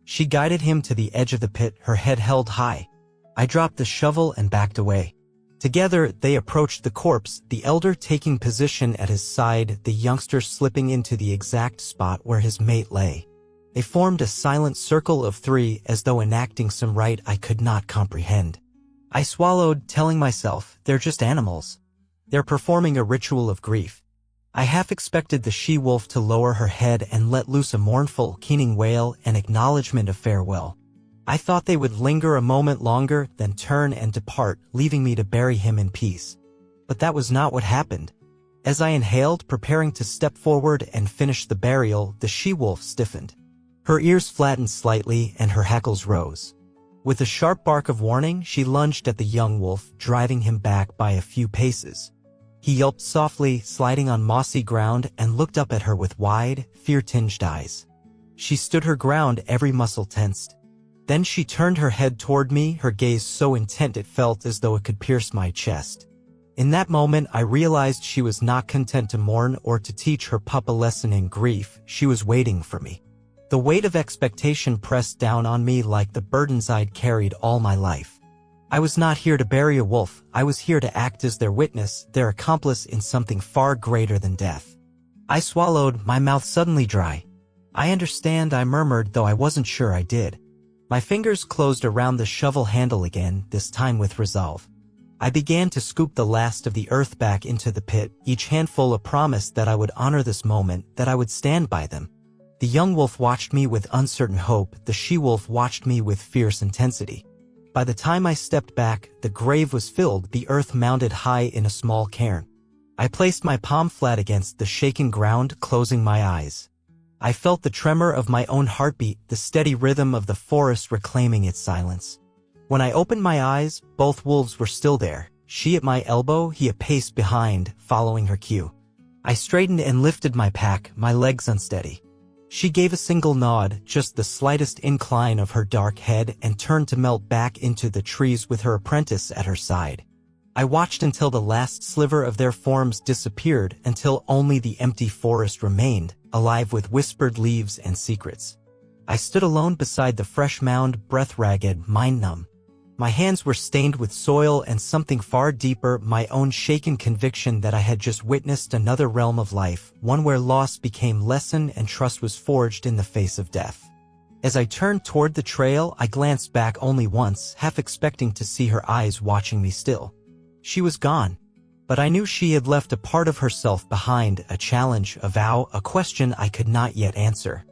She guided him to the edge of the pit, her head held high. I dropped the shovel and backed away. Together, they approached the corpse, the elder taking position at his side, the youngster slipping into the exact spot where his mate lay. They formed a silent circle of three, as though enacting some rite I could not comprehend. I swallowed, telling myself, they're just animals. They're performing a ritual of grief. I half expected the she-wolf to lower her head and let loose a mournful, keening wail, an acknowledgement of farewell. I thought they would linger a moment longer, then turn and depart, leaving me to bury him in peace. But that was not what happened. As I inhaled, preparing to step forward and finish the burial, the she-wolf stiffened. Her ears flattened slightly, and her hackles rose. With a sharp bark of warning, she lunged at the young wolf, driving him back by a few paces. He yelped softly, sliding on mossy ground, and looked up at her with wide, fear-tinged eyes. She stood her ground, every muscle tensed. Then she turned her head toward me, her gaze so intent it felt as though it could pierce my chest. In that moment, I realized she was not content to mourn or to teach her pup a lesson in grief. She was waiting for me. The weight of expectation pressed down on me like the burdens I'd carried all my life. I was not here to bury a wolf, I was here to act as their witness, their accomplice in something far greater than death. I swallowed, my mouth suddenly dry. I understand, I murmured, though I wasn't sure I did. My fingers closed around the shovel handle again, this time with resolve. I began to scoop the last of the earth back into the pit, each handful a promise that I would honor this moment, that I would stand by them. The young wolf watched me with uncertain hope, the she-wolf watched me with fierce intensity. By the time I stepped back, the grave was filled, the earth mounded high in a small cairn. I placed my palm flat against the shaken ground, closing my eyes. I felt the tremor of my own heartbeat, the steady rhythm of the forest reclaiming its silence. When I opened my eyes, both wolves were still there, she at my elbow, he a pace behind, following her cue. I straightened and lifted my pack, my legs unsteady. She gave a single nod, just the slightest incline of her dark head, and turned to melt back into the trees with her apprentice at her side. I watched until the last sliver of their forms disappeared, until only the empty forest remained, alive with whispered leaves and secrets. I stood alone beside the fresh mound, breath ragged, mind numb. My hands were stained with soil and something far deeper, my own shaken conviction that I had just witnessed another realm of life, one where loss became lesson and trust was forged in the face of death. As I turned toward the trail, I glanced back only once, half expecting to see her eyes watching me still. She was gone, but I knew she had left a part of herself behind, a challenge, a vow, a question I could not yet answer.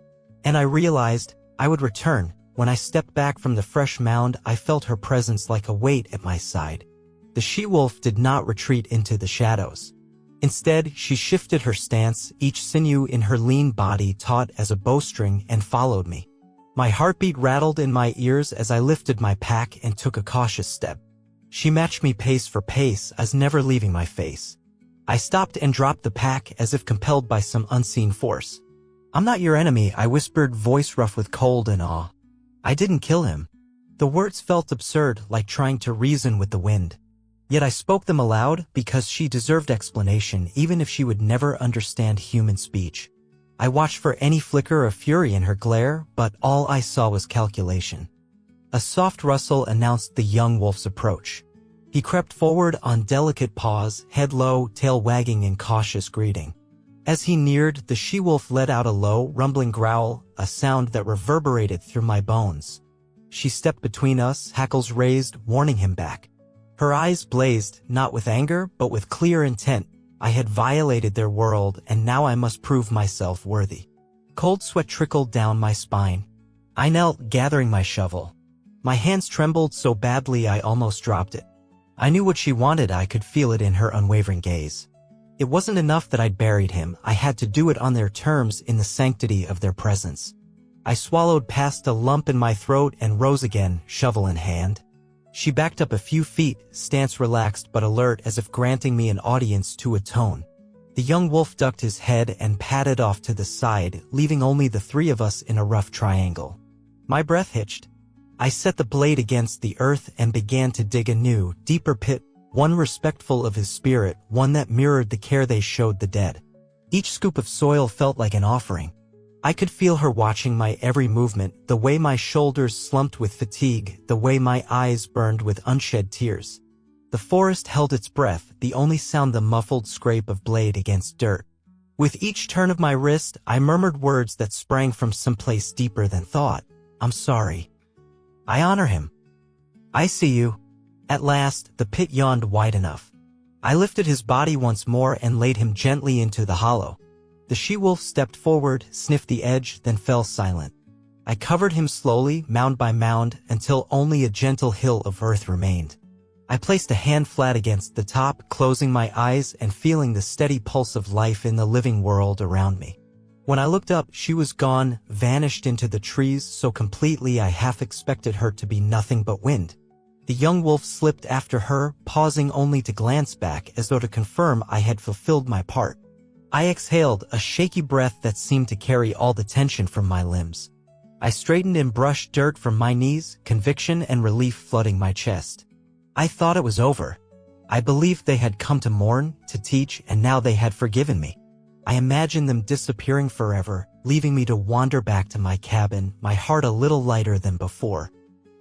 And I realized I would return, When I stepped back from the fresh mound, I felt her presence like a weight at my side. The she-wolf did not retreat into the shadows. Instead, she shifted her stance, each sinew in her lean body taut as a bowstring, and followed me. My heartbeat rattled in my ears as I lifted my pack and took a cautious step. She matched me pace for pace, as never leaving my face. I stopped and dropped the pack as if compelled by some unseen force. "I'm not your enemy," I whispered, voice rough with cold and awe. "I didn't kill him." The words felt absurd, like trying to reason with the wind. Yet I spoke them aloud because she deserved explanation, even if she would never understand human speech. I watched for any flicker of fury in her glare, but all I saw was calculation. A soft rustle announced the young wolf's approach. He crept forward on delicate paws, head low, tail wagging in cautious greeting. As he neared, the she-wolf let out a low, rumbling growl, a sound that reverberated through my bones. She stepped between us, hackles raised, warning him back. Her eyes blazed, not with anger, but with clear intent. I had violated their world, and now I must prove myself worthy. Cold sweat trickled down my spine. I knelt, gathering my shovel. My hands trembled so badly I almost dropped it. I knew what she wanted, I could feel it in her unwavering gaze. It wasn't enough that I'd buried him, I had to do it on their terms, in the sanctity of their presence. I swallowed past a lump in my throat and rose again, shovel in hand. She backed up a few feet, stance relaxed but alert, as if granting me an audience to atone. The young wolf ducked his head and padded off to the side, leaving only the three of us in a rough triangle. My breath hitched. I set the blade against the earth and began to dig a new, deeper pit, one respectful of his spirit, one that mirrored the care they showed the dead. Each scoop of soil felt like an offering. I could feel her watching my every movement, the way my shoulders slumped with fatigue, the way my eyes burned with unshed tears. The forest held its breath, the only sound the muffled scrape of blade against dirt. With each turn of my wrist, I murmured words that sprang from someplace deeper than thought. "I'm sorry. I honor him. I see you." At last, the pit yawned wide enough. I lifted his body once more and laid him gently into the hollow. The she-wolf stepped forward, sniffed the edge, then fell silent. I covered him slowly, mound by mound, until only a gentle hill of earth remained. I placed a hand flat against the top, closing my eyes and feeling the steady pulse of life in the living world around me. When I looked up, she was gone, vanished into the trees so completely I half expected her to be nothing but wind. The young wolf slipped after her, pausing only to glance back as though to confirm I had fulfilled my part. I exhaled, a shaky breath that seemed to carry all the tension from my limbs. I straightened and brushed dirt from my knees, conviction and relief flooding my chest. I thought it was over. I believed they had come to mourn, to teach, and now they had forgiven me. I imagined them disappearing forever, leaving me to wander back to my cabin, my heart a little lighter than before.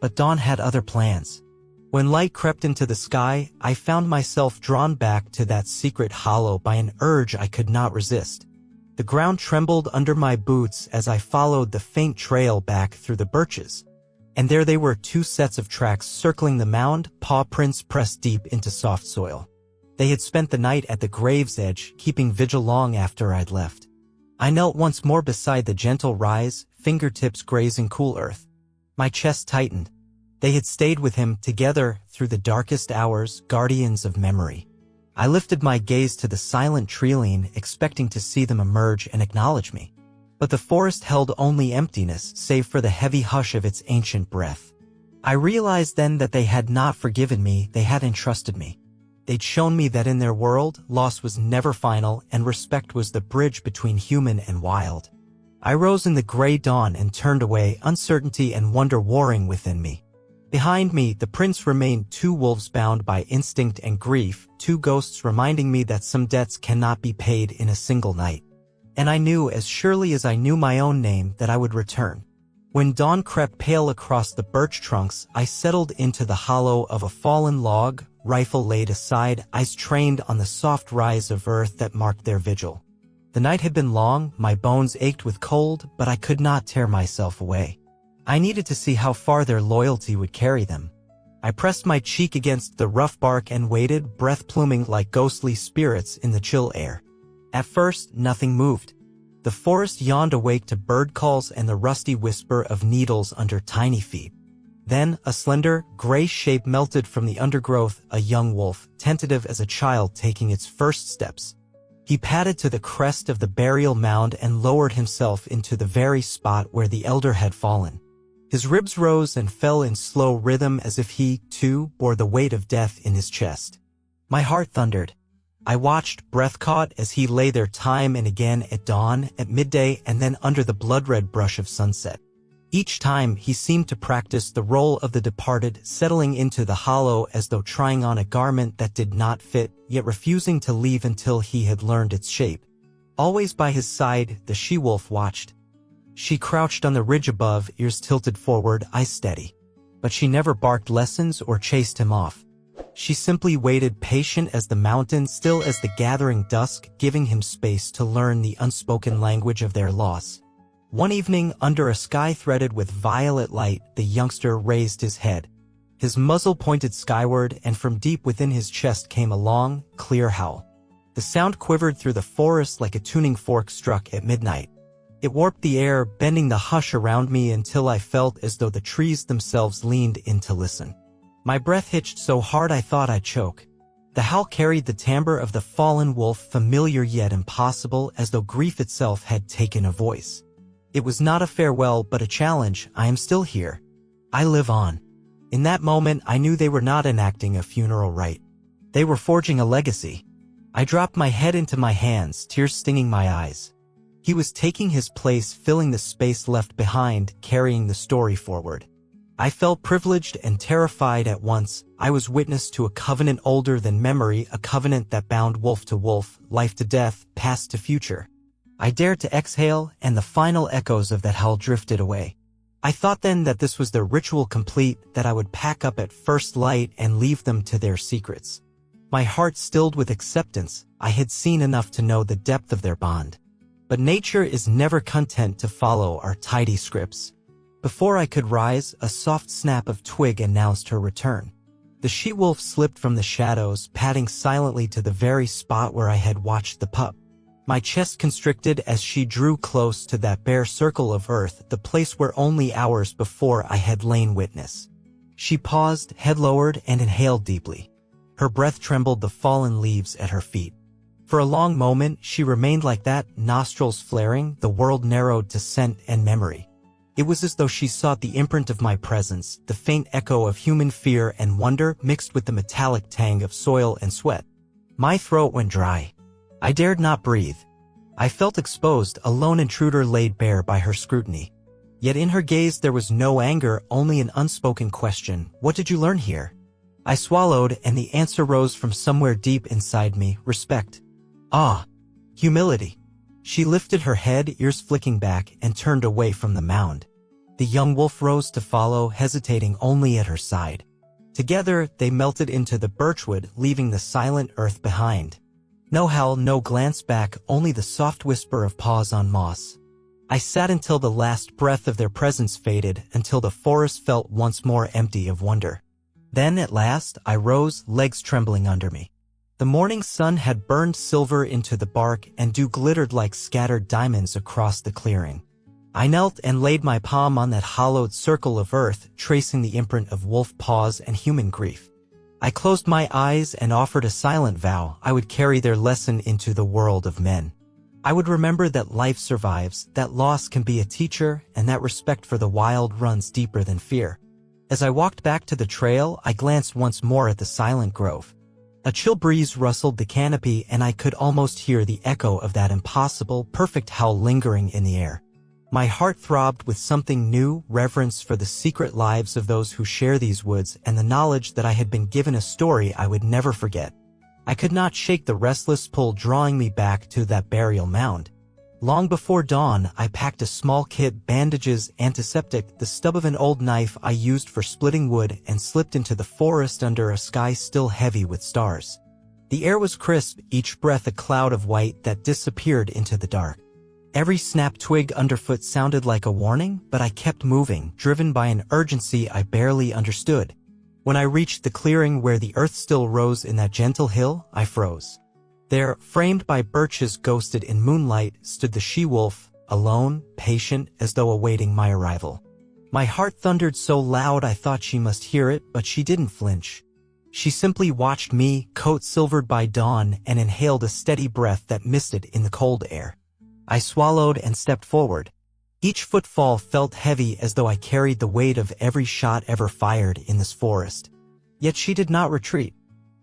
But dawn had other plans. When light crept into the sky, I found myself drawn back to that secret hollow by an urge I could not resist. The ground trembled under my boots as I followed the faint trail back through the birches. And there they were, two sets of tracks circling the mound, paw prints pressed deep into soft soil. They had spent the night at the grave's edge, keeping vigil long after I'd left. I knelt once more beside the gentle rise, fingertips grazing cool earth. My chest tightened. They had stayed with him, together, through the darkest hours, guardians of memory. I lifted my gaze to the silent treeline, expecting to see them emerge and acknowledge me. But the forest held only emptiness, save for the heavy hush of its ancient breath. I realized then that they had not forgiven me, they had entrusted me. They'd shown me that in their world, loss was never final, and respect was the bridge between human and wild. I rose in the gray dawn and turned away, uncertainty and wonder warring within me. Behind me, the prince remained, two wolves bound by instinct and grief, two ghosts reminding me that some debts cannot be paid in a single night. And I knew, as surely as I knew my own name, that I would return. When dawn crept pale across the birch trunks, I settled into the hollow of a fallen log, rifle laid aside, eyes trained on the soft rise of earth that marked their vigil. The night had been long, my bones ached with cold, but I could not tear myself away. I needed to see how far their loyalty would carry them. I pressed my cheek against the rough bark and waited, breath pluming like ghostly spirits in the chill air. At first, nothing moved. The forest yawned awake to bird calls and the rusty whisper of needles under tiny feet. Then, a slender, gray shape melted from the undergrowth, a young wolf, tentative as a child taking its first steps. He padded to the crest of the burial mound and lowered himself into the very spot where the elder had fallen. His ribs rose and fell in slow rhythm as if he, too, bore the weight of death in his chest. My heart thundered. I watched, breath-caught, as he lay there time and again at dawn, at midday, and then under the blood-red brush of sunset. Each time, he seemed to practice the role of the departed, settling into the hollow as though trying on a garment that did not fit, yet refusing to leave until he had learned its shape. Always by his side, the she-wolf watched. She crouched on the ridge above, ears tilted forward, eyes steady. But she never barked lessons or chased him off. She simply waited, patient as the mountain, still as the gathering dusk, giving him space to learn the unspoken language of their loss. One evening, under a sky threaded with violet light, the youngster raised his head. His muzzle pointed skyward, and from deep within his chest came a long, clear howl. The sound quivered through the forest like a tuning fork struck at midnight. It warped the air, bending the hush around me until I felt as though the trees themselves leaned in to listen. My breath hitched so hard I thought I'd choke. The howl carried the timbre of the fallen wolf, familiar yet impossible, as though grief itself had taken a voice. It was not a farewell but a challenge. I am still here. I live on. In that moment, I knew they were not enacting a funeral rite. They were forging a legacy. I dropped my head into my hands, tears stinging my eyes. He was taking his place, filling the space left behind, carrying the story forward. I felt privileged and terrified at once. I was witness to a covenant older than memory, a covenant that bound wolf to wolf, life to death, past to future. I dared to exhale, and the final echoes of that howl drifted away. I thought then that this was the ritual complete, that I would pack up at first light and leave them to their secrets. My heart stilled with acceptance. I had seen enough to know the depth of their bond. But nature is never content to follow our tidy scripts. Before I could rise, a soft snap of twig announced her return. The she-wolf slipped from the shadows, padding silently to the very spot where I had watched the pup. My chest constricted as she drew close to that bare circle of earth, the place where only hours before I had lain witness. She paused, head lowered, and inhaled deeply. Her breath trembled the fallen leaves at her feet. For a long moment, she remained like that, nostrils flaring, the world narrowed to scent and memory. It was as though she sought the imprint of my presence, the faint echo of human fear and wonder mixed with the metallic tang of soil and sweat. My throat went dry. I dared not breathe. I felt exposed, a lone intruder laid bare by her scrutiny. Yet in her gaze there was no anger, only an unspoken question. What did you learn here? I swallowed, and the answer rose from somewhere deep inside me. Respect. Awe. Humility. She lifted her head, ears flicking back, and turned away from the mound. The young wolf rose to follow, hesitating only at her side. Together, they melted into the birchwood, leaving the silent earth behind. No howl, no glance back, only the soft whisper of paws on moss. I sat until the last breath of their presence faded, until the forest felt once more empty of wonder. Then, at last, I rose, legs trembling under me. The morning sun had burned silver into the bark, and dew glittered like scattered diamonds across the clearing. I knelt and laid my palm on that hollowed circle of earth, tracing the imprint of wolf paws and human grief. I closed my eyes and offered a silent vow. I would carry their lesson into the world of men. I would remember that life survives, that loss can be a teacher, and that respect for the wild runs deeper than fear. As I walked back to the trail, I glanced once more at the silent grove. A chill breeze rustled the canopy, and I could almost hear the echo of that impossible, perfect howl lingering in the air. My heart throbbed with something new, reverence for the secret lives of those who share these woods, and the knowledge that I had been given a story I would never forget. I could not shake the restless pull drawing me back to that burial mound. Long before dawn, I packed a small kit, bandages, antiseptic, the stub of an old knife I used for splitting wood, and slipped into the forest under a sky still heavy with stars. The air was crisp, each breath a cloud of white that disappeared into the dark. Every snapped twig underfoot sounded like a warning, but I kept moving, driven by an urgency I barely understood. When I reached the clearing where the earth still rose in that gentle hill, I froze. There, framed by birches ghosted in moonlight, stood the she-wolf, alone, patient, as though awaiting my arrival. My heart thundered so loud I thought she must hear it, but she didn't flinch. She simply watched me, coat silvered by dawn, and inhaled a steady breath that misted in the cold air. I swallowed and stepped forward. Each footfall felt heavy as though I carried the weight of every shot ever fired in this forest. Yet she did not retreat.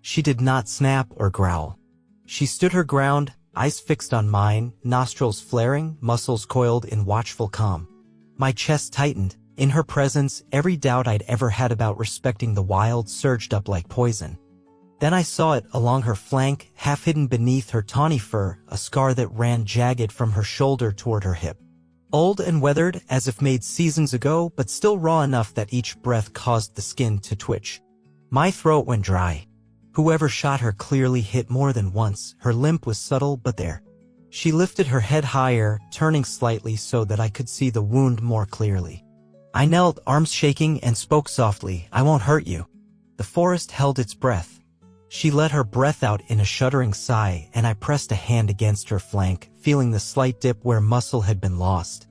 She did not snap or growl. She stood her ground, eyes fixed on mine, nostrils flaring, muscles coiled in watchful calm. My chest tightened. In her presence, every doubt I'd ever had about respecting the wild surged up like poison. Then I saw it along her flank, half hidden beneath her tawny fur, a scar that ran jagged from her shoulder toward her hip. Old and weathered, as if made seasons ago, but still raw enough that each breath caused the skin to twitch. My throat went dry. Whoever shot her clearly hit more than once. Her limp was subtle but there. She lifted her head higher, turning slightly so that I could see the wound more clearly. I knelt, arms shaking, and spoke softly, "I won't hurt you." The forest held its breath. She let her breath out in a shuddering sigh, and I pressed a hand against her flank, feeling the slight dip where muscle had been lost.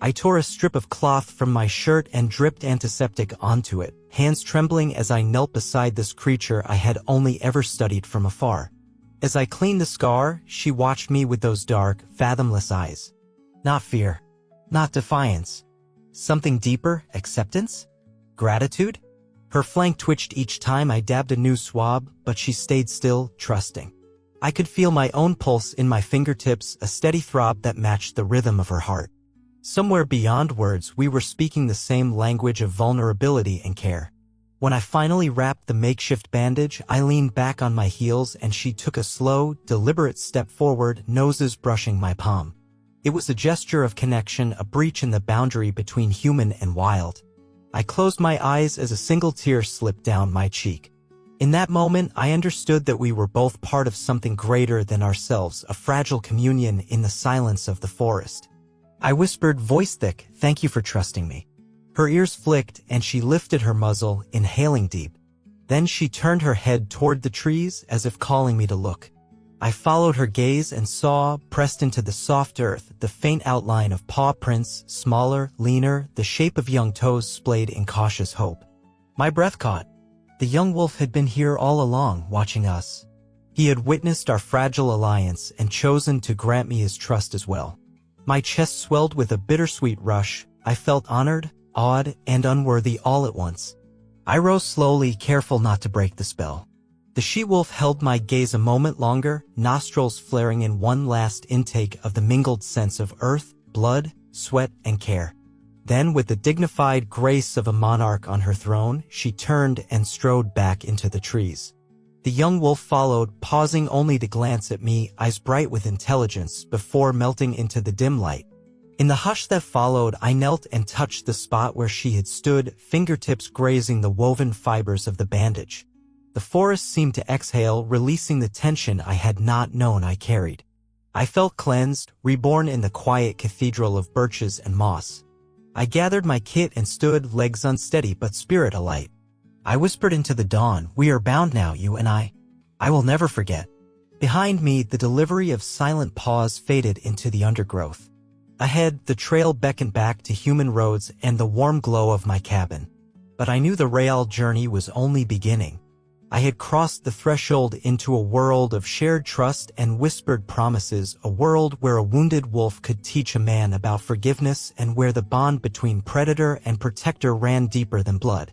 I tore a strip of cloth from my shirt and dripped antiseptic onto it, hands trembling as I knelt beside this creature I had only ever studied from afar. As I cleaned the scar, she watched me with those dark, fathomless eyes. Not fear. Not defiance. Something deeper, acceptance? Gratitude? Her flank twitched each time I dabbed a new swab, but she stayed still, trusting. I could feel my own pulse in my fingertips, a steady throb that matched the rhythm of her heart. Somewhere beyond words, we were speaking the same language of vulnerability and care. When I finally wrapped the makeshift bandage, I leaned back on my heels and she took a slow, deliberate step forward, noses brushing my palm. It was a gesture of connection, a breach in the boundary between human and wild. I closed my eyes as a single tear slipped down my cheek. In that moment, I understood that we were both part of something greater than ourselves, a fragile communion in the silence of the forest. I whispered, voice thick, "Thank you for trusting me." Her ears flicked and she lifted her muzzle, inhaling deep. Then she turned her head toward the trees as if calling me to look. I followed her gaze and saw, pressed into the soft earth, the faint outline of paw prints, smaller, leaner, the shape of young toes splayed in cautious hope. My breath caught. The young wolf had been here all along, watching us. He had witnessed our fragile alliance and chosen to grant me his trust as well. My chest swelled with a bittersweet rush. I felt honored, awed, and unworthy all at once. I rose slowly, careful not to break the spell. The she-wolf held my gaze a moment longer, nostrils flaring in one last intake of the mingled scents of earth, blood, sweat, and care. Then, with the dignified grace of a monarch on her throne, she turned and strode back into the trees. The young wolf followed, pausing only to glance at me, eyes bright with intelligence, before melting into the dim light. In the hush that followed, I knelt and touched the spot where she had stood, fingertips grazing the woven fibers of the bandage. The forest seemed to exhale, releasing the tension I had not known I carried. I felt cleansed, reborn in the quiet cathedral of birches and moss. I gathered my kit and stood, legs unsteady but spirit alight. I whispered into the dawn, "We are bound now, you and I. I will never forget." Behind me, the delivery of silent paws faded into the undergrowth. Ahead, the trail beckoned back to human roads and the warm glow of my cabin. But I knew the real journey was only beginning. I had crossed the threshold into a world of shared trust and whispered promises, a world where a wounded wolf could teach a man about forgiveness and where the bond between predator and protector ran deeper than blood.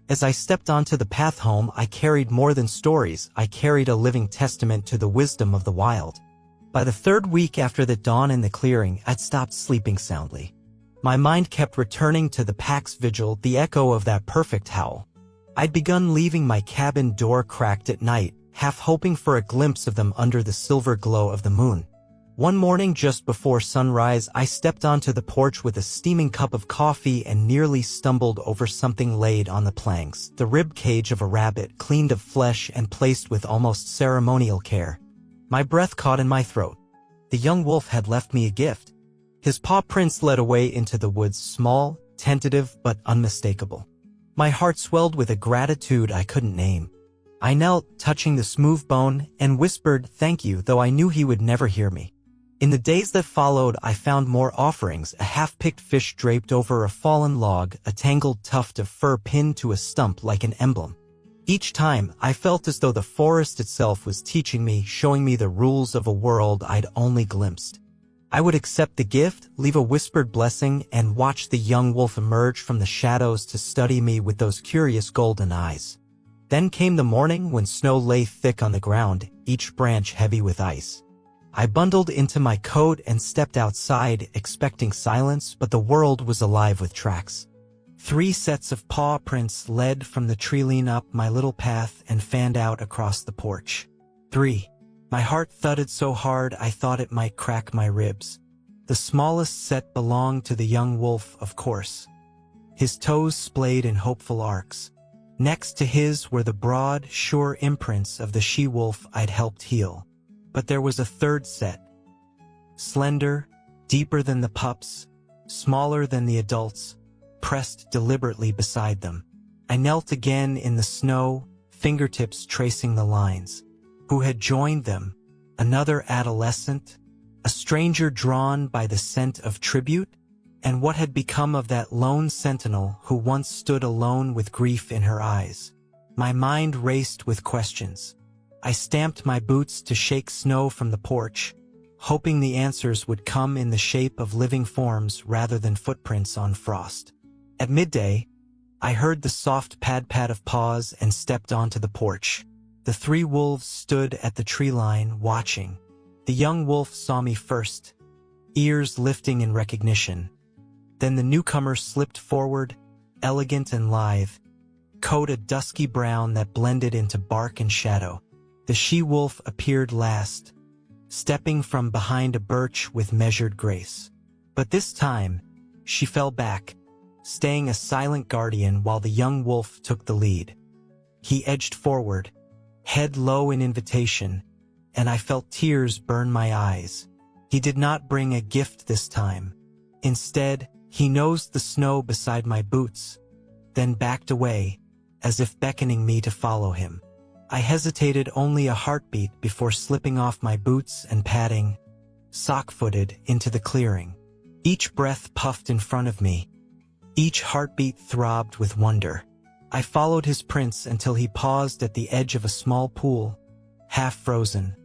As I stepped onto the path home, I carried more than stories. I carried a living testament to the wisdom of the wild. By the third week after the dawn in the clearing, I'd stopped sleeping soundly. My mind kept returning to the pack's vigil, the echo of that perfect howl. I'd begun leaving my cabin door cracked at night, half hoping for a glimpse of them under the silver glow of the moon. One morning just before sunrise, I stepped onto the porch with a steaming cup of coffee and nearly stumbled over something laid on the planks, the rib cage of a rabbit, cleaned of flesh and placed with almost ceremonial care. My breath caught in my throat. The young wolf had left me a gift. His paw prints led away into the woods, small, tentative, but unmistakable. My heart swelled with a gratitude I couldn't name. I knelt, touching the smooth bone, and whispered thank you, though I knew he would never hear me. In the days that followed, I found more offerings: a half-picked fish draped over a fallen log, a tangled tuft of fur pinned to a stump like an emblem. Each time, I felt as though the forest itself was teaching me, showing me the rules of a world I'd only glimpsed. I would accept the gift, leave a whispered blessing, and watch the young wolf emerge from the shadows to study me with those curious golden eyes. Then came the morning when snow lay thick on the ground, each branch heavy with ice. I bundled into my coat and stepped outside, expecting silence, but the world was alive with tracks. 3 sets of paw prints led from the tree up my little path and fanned out across the porch. 3. My heart thudded so hard I thought it might crack my ribs. The smallest set belonged to the young wolf, of course. His toes splayed in hopeful arcs. Next to his were the broad, sure imprints of the she-wolf I'd helped heal. But there was a 3rd set. Slender, deeper than the pups, smaller than the adults, pressed deliberately beside them. I knelt again in the snow, fingertips tracing the lines. Who had joined them? Another adolescent? A stranger drawn by the scent of tribute? And what had become of that lone sentinel who once stood alone with grief in her eyes? My mind raced with questions. I stamped my boots to shake snow from the porch, hoping the answers would come in the shape of living forms rather than footprints on frost. At midday, I heard the soft pad-pad of paws and stepped onto the porch. The 3 wolves stood at the tree line, watching. The young wolf saw me first, ears lifting in recognition. Then the newcomer slipped forward, elegant and lithe, coat a dusky brown that blended into bark and shadow. The she-wolf appeared last, stepping from behind a birch with measured grace. But this time, she fell back, staying a silent guardian while the young wolf took the lead. He edged forward, head low in invitation, and I felt tears burn my eyes. He did not bring a gift this time. Instead, he nosed the snow beside my boots, then backed away, as if beckoning me to follow him. I hesitated only a heartbeat before slipping off my boots and padding, sock-footed, into the clearing. Each breath puffed in front of me. Each heartbeat throbbed with wonder. I followed his prints until he paused at the edge of a small pool, half frozen.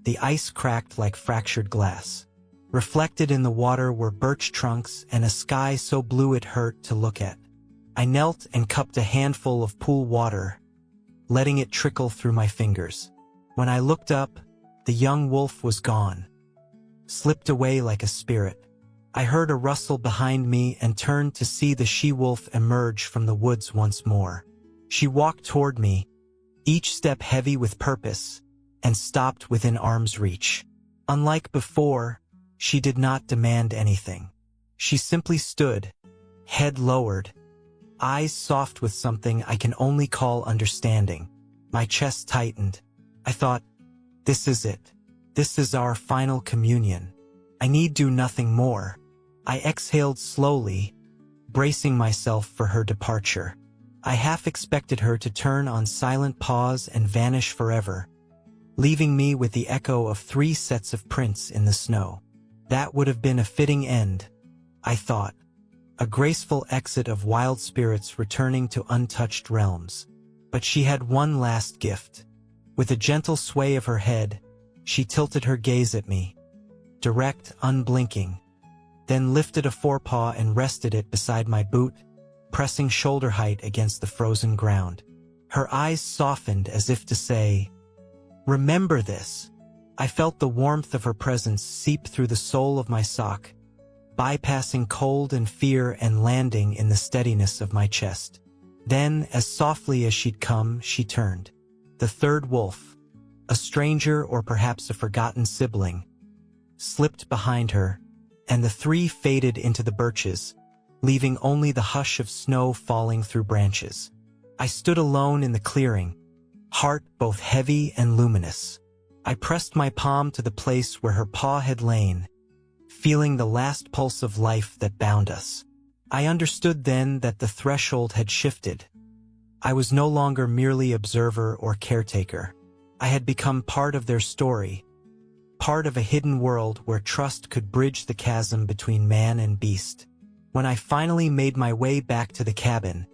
The ice cracked like fractured glass. Reflected in the water were birch trunks and a sky so blue it hurt to look at. I knelt and cupped a handful of pool water, letting it trickle through my fingers. When I looked up, the young wolf was gone, slipped away like a spirit. I heard a rustle behind me and turned to see the she-wolf emerge from the woods once more. She walked toward me, each step heavy with purpose, and stopped within arm's reach. Unlike before, she did not demand anything. She simply stood, head lowered, eyes soft with something I can only call understanding. My chest tightened. I thought, this is it. This is our final communion. I need do nothing more. I exhaled slowly, bracing myself for her departure. I half expected her to turn on silent paws and vanish forever, leaving me with the echo of 3 sets of prints in the snow. That would have been a fitting end, I thought. A graceful exit of wild spirits returning to untouched realms. But she had one last gift. With a gentle sway of her head, she tilted her gaze at me, direct, unblinking, then lifted a forepaw and rested it beside my boot, pressing shoulder height against the frozen ground. Her eyes softened as if to say, "Remember this." I felt the warmth of her presence seep through the sole of my sock, bypassing cold and fear and landing in the steadiness of my chest. Then, as softly as she'd come, she turned. The 3rd wolf, a stranger or perhaps a forgotten sibling, slipped behind her, and the 3 faded into the birches, leaving only the hush of snow falling through branches. I stood alone in the clearing, heart both heavy and luminous. I pressed my palm to the place where her paw had lain, feeling the last pulse of life that bound us. I understood then that the threshold had shifted. I was no longer merely observer or caretaker. I had become part of their story, part of a hidden world where trust could bridge the chasm between man and beast. When I finally made my way back to the cabin,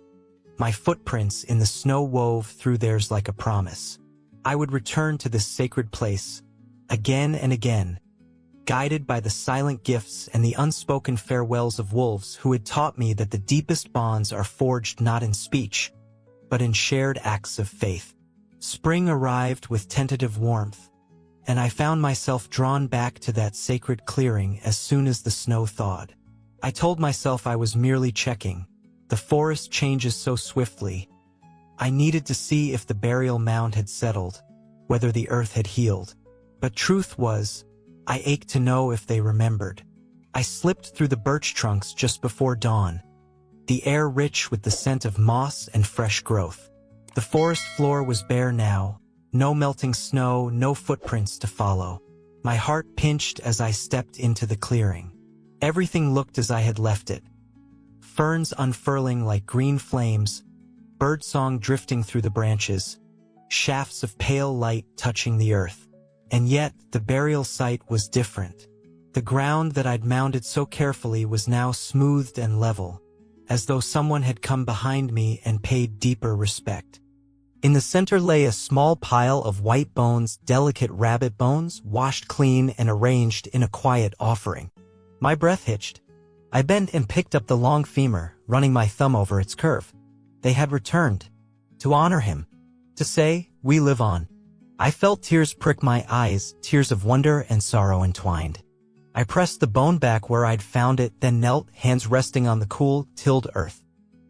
my footprints in the snow wove through theirs like a promise. I would return to this sacred place, again and again, guided by the silent gifts and the unspoken farewells of wolves who had taught me that the deepest bonds are forged not in speech, but in shared acts of faith. Spring arrived with tentative warmth, and I found myself drawn back to that sacred clearing as soon as the snow thawed. I told myself I was merely checking. The forest changes so swiftly. I needed to see if the burial mound had settled, whether the earth had healed. But truth was, I ached to know if they remembered. I slipped through the birch trunks just before dawn, the air rich with the scent of moss and fresh growth. The forest floor was bare now, no melting snow, no footprints to follow. My heart pinched as I stepped into the clearing. Everything looked as I had left it. Ferns unfurling like green flames, birdsong drifting through the branches, shafts of pale light touching the earth. And yet, the burial site was different. The ground that I'd mounded so carefully was now smoothed and level, as though someone had come behind me and paid deeper respect. In the center lay a small pile of white bones, delicate rabbit bones, washed clean and arranged in a quiet offering. My breath hitched. I bent and picked up the long femur, running my thumb over its curve. They had returned. To honor him. To say, we live on. I felt tears prick my eyes, tears of wonder and sorrow entwined. I pressed the bone back where I'd found it, then knelt, hands resting on the cool, tilled earth.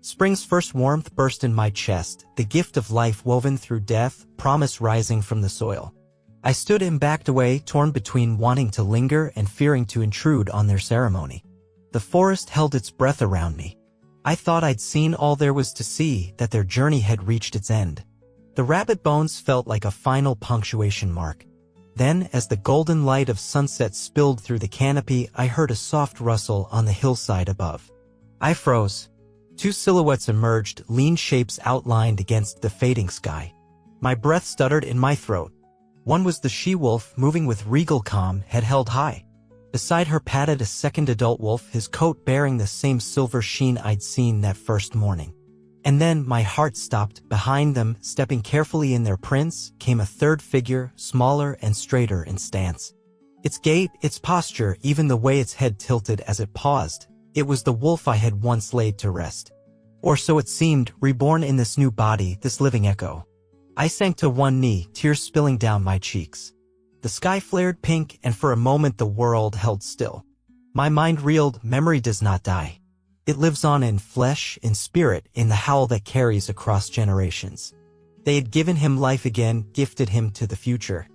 Spring's first warmth burst in my chest, the gift of life woven through death, promise rising from the soil. I stood and backed away, torn between wanting to linger and fearing to intrude on their ceremony. The forest held its breath around me. I thought I'd seen all there was to see, that their journey had reached its end. The rabbit bones felt like a final punctuation mark. Then, as the golden light of sunset spilled through the canopy, I heard a soft rustle on the hillside above. I froze. Two silhouettes emerged, lean shapes outlined against the fading sky. My breath stuttered in my throat. One was the she-wolf, moving with regal calm, head held high. Beside her padded a second adult wolf, his coat bearing the same silver sheen I'd seen that first morning. And then my heart stopped. Behind them, stepping carefully in their prints, came a third figure, smaller and straighter in stance. Its gait, its posture, even the way its head tilted as it paused. It was the wolf I had once laid to rest. Or so it seemed, reborn in this new body, this living echo. I sank to one knee, tears spilling down my cheeks. The sky flared pink, and for a moment the world held still. My mind reeled. Memory does not die. It lives on in flesh, in spirit, in the howl that carries across generations. They had given him life again, gifted him to the future.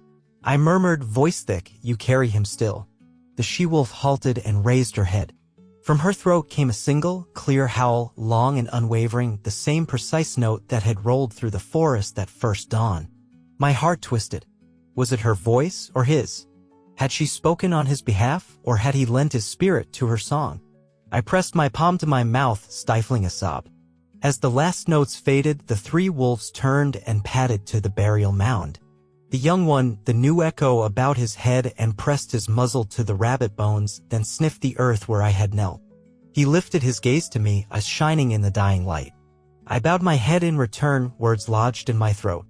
I murmured, voice thick, you carry him still. The she-wolf halted and raised her head. From her throat came a single, clear howl, long and unwavering, the same precise note that had rolled through the forest that first dawn. My heart twisted. Was it her voice or his? Had she spoken on his behalf, or had he lent his spirit to her song? I pressed my palm to my mouth, stifling a sob. As the last notes faded, the three wolves turned and padded to the burial mound. The young one, the new echo about his head, and pressed his muzzle to the rabbit bones, then sniffed the earth where I had knelt. He lifted his gaze to me, eyes shining in the dying light. I bowed my head in return, words lodged in my throat.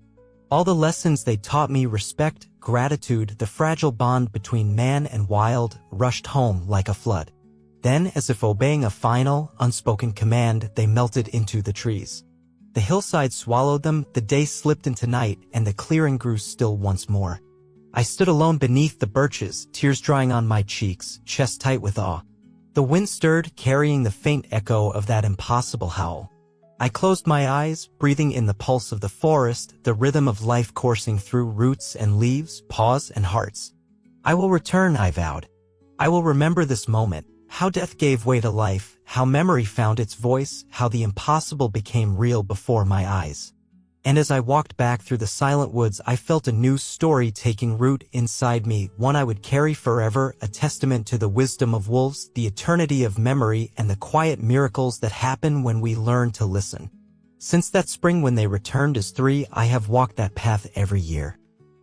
All the lessons they taught me, respect, gratitude, the fragile bond between man and wild, rushed home like a flood. Then, as if obeying a final, unspoken command, they melted into the trees. The hillside swallowed them, the day slipped into night, and the clearing grew still once more. I stood alone beneath the birches, tears drying on my cheeks, chest tight with awe. The wind stirred, carrying the faint echo of that impossible howl. I closed my eyes, breathing in the pulse of the forest, the rhythm of life coursing through roots and leaves, paws and hearts. I will return, I vowed. I will remember this moment. How death gave way to life, how memory found its voice, how the impossible became real before my eyes. And as I walked back through the silent woods, I felt a new story taking root inside me, one I would carry forever, a testament to the wisdom of wolves, the eternity of memory, and the quiet miracles that happen when we learn to listen. Since that spring when they returned as 3, I have walked that path every year.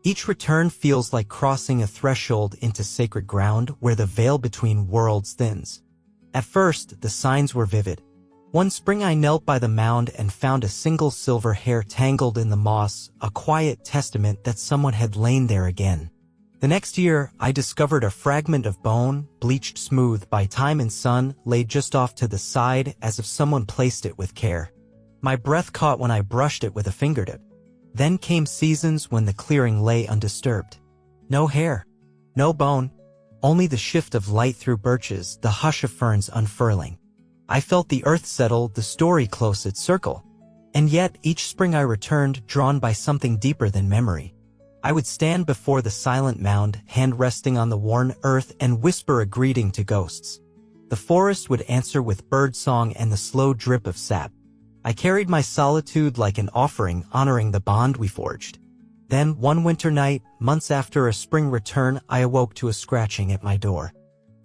Each return feels like crossing a threshold into sacred ground where the veil between worlds thins. At first, the signs were vivid. One spring I knelt by the mound and found a single silver hair tangled in the moss, a quiet testament that someone had lain there again. The next year, I discovered a fragment of bone, bleached smooth by time and sun, laid just off to the side as if someone placed it with care. My breath caught when I brushed it with a fingertip. Then came seasons when the clearing lay undisturbed. No hair, no bone, only the shift of light through birches, the hush of ferns unfurling. I felt the earth settle, the story close its circle. And yet, each spring I returned, drawn by something deeper than memory. I would stand before the silent mound, hand resting on the worn earth, and whisper a greeting to ghosts. The forest would answer with bird song and the slow drip of sap. I carried my solitude like an offering, honoring the bond we forged. Then, one winter night, months after a spring return, I awoke to a scratching at my door.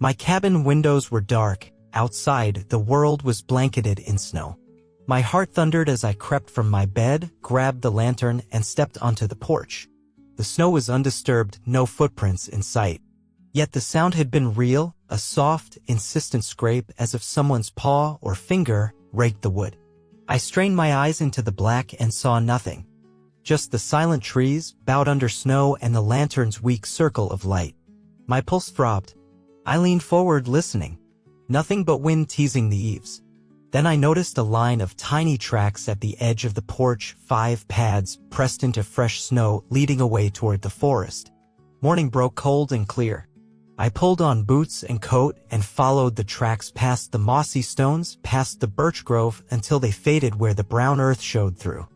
My cabin windows were dark. Outside, the world was blanketed in snow. My heart thundered as I crept from my bed, grabbed the lantern, and stepped onto the porch. The snow was undisturbed, no footprints in sight. Yet the sound had been real, a soft, insistent scrape as if someone's paw or finger raked the wood. I strained my eyes into the black and saw nothing. Just the silent trees, bowed under snow, and the lantern's weak circle of light. My pulse throbbed. I leaned forward, listening. Nothing but wind teasing the eaves. Then I noticed a line of tiny tracks at the edge of the porch, 5 pads pressed into fresh snow leading away toward the forest. Morning broke cold and clear. I pulled on boots and coat and followed the tracks past the mossy stones, past the birch grove, until they faded where the brown earth showed through.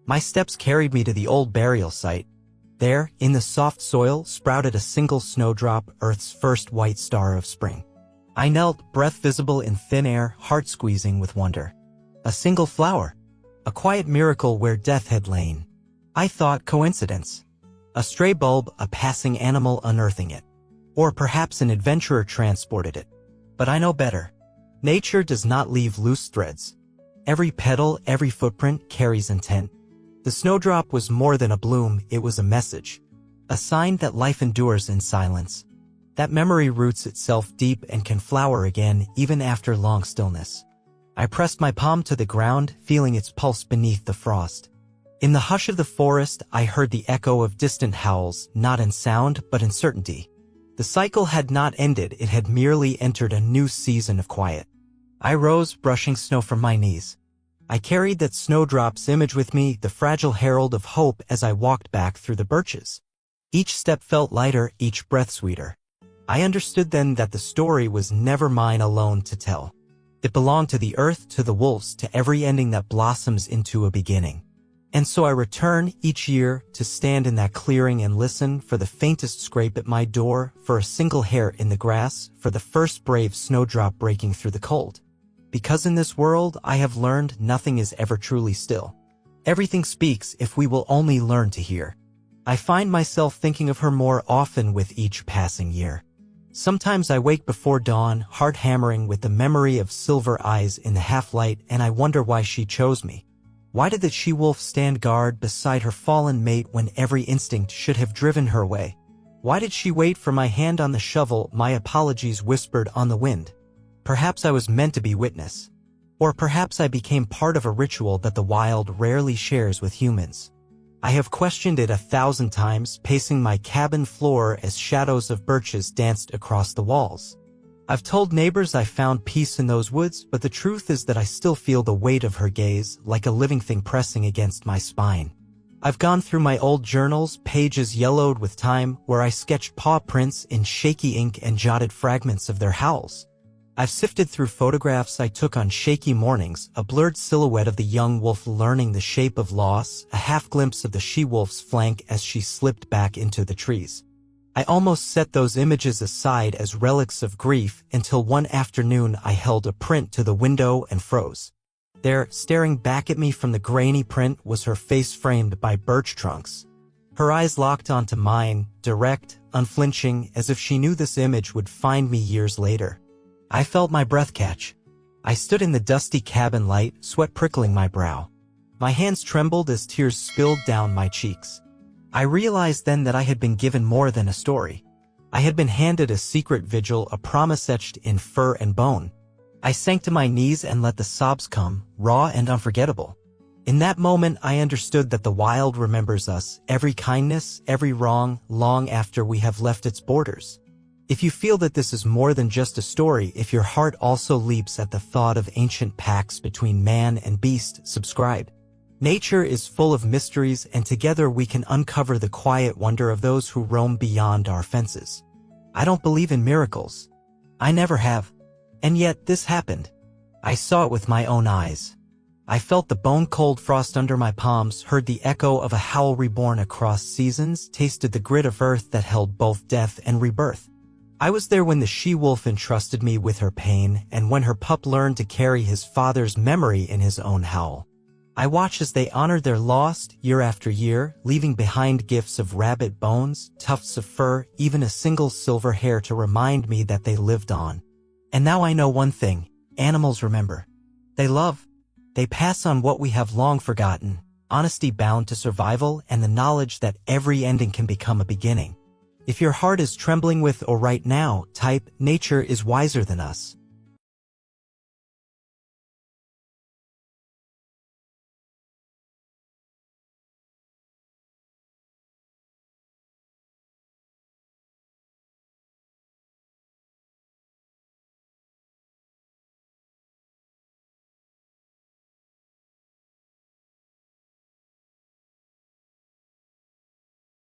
My steps carried me to the old burial site. There, in the soft soil, sprouted a single snowdrop, Earth's first white star of spring. I knelt, breath visible in thin air, heart squeezing with wonder. A single flower. A quiet miracle where death had lain. I thought coincidence. A stray bulb, a passing animal unearthing it. Or perhaps an adventurer transported it. But I know better. Nature does not leave loose threads. Every petal, every footprint carries intent. The snowdrop was more than a bloom, it was a message. A sign that life endures in silence. That memory roots itself deep and can flower again even after long stillness. I pressed my palm to the ground, feeling its pulse beneath the frost. In the hush of the forest, I heard the echo of distant howls, not in sound but in certainty. The cycle had not ended, it had merely entered a new season of quiet. I rose, brushing snow from my knees. I carried that snowdrop's image with me, the fragile herald of hope, as I walked back through the birches. Each step felt lighter, each breath sweeter. I understood then that the story was never mine alone to tell. It belonged to the earth, to the wolves, to every ending that blossoms into a beginning. And so I return each year to stand in that clearing and listen for the faintest scrape at my door, for a single hair in the grass, for the first brave snowdrop breaking through the cold. Because in this world, I have learned nothing is ever truly still. Everything speaks if we will only learn to hear. I find myself thinking of her more often with each passing year. Sometimes I wake before dawn, heart hammering with the memory of silver eyes in the half-light, and I wonder why she chose me. Why did the she-wolf stand guard beside her fallen mate when every instinct should have driven her away? Why did she wait for my hand on the shovel, my apologies whispered on the wind? Perhaps I was meant to be witness. Or perhaps I became part of a ritual that the wild rarely shares with humans. I have questioned it 1,000 times, pacing my cabin floor as shadows of birches danced across the walls. I've told neighbors I found peace in those woods, but the truth is that I still feel the weight of her gaze, like a living thing pressing against my spine. I've gone through my old journals, pages yellowed with time, where I sketched paw prints in shaky ink and jotted fragments of their howls. I've sifted through photographs I took on shaky mornings, a blurred silhouette of the young wolf learning the shape of loss, a half-glimpse of the she-wolf's flank as she slipped back into the trees. I almost set those images aside as relics of grief until one afternoon I held a print to the window and froze. There, staring back at me from the grainy print, was her face framed by birch trunks. Her eyes locked onto mine, direct, unflinching, as if she knew this image would find me years later. I felt my breath catch. I stood in the dusty cabin light, sweat prickling my brow. My hands trembled as tears spilled down my cheeks. I realized then that I had been given more than a story. I had been handed a secret vigil, a promise etched in fur and bone. I sank to my knees and let the sobs come, raw and unforgettable. In that moment, I understood that the wild remembers us, every kindness, every wrong, long after we have left its borders. If you feel that this is more than just a story, if your heart also leaps at the thought of ancient pacts between man and beast, subscribe. Nature is full of mysteries, and together we can uncover the quiet wonder of those who roam beyond our fences. I don't believe in miracles. I never have. And yet this happened. I saw it with my own eyes. I felt the bone-cold frost under my palms, heard the echo of a howl reborn across seasons, tasted the grit of earth that held both death and rebirth. I was there when the she-wolf entrusted me with her pain, and when her pup learned to carry his father's memory in his own howl. I watched as they honored their lost, year after year, leaving behind gifts of rabbit bones, tufts of fur, even a single silver hair to remind me that they lived on. And now I know one thing: animals remember. They love. They pass on what we have long forgotten, honesty bound to survival and the knowledge that every ending can become a beginning. If your heart is trembling with or right now, type, "Nature is wiser than us."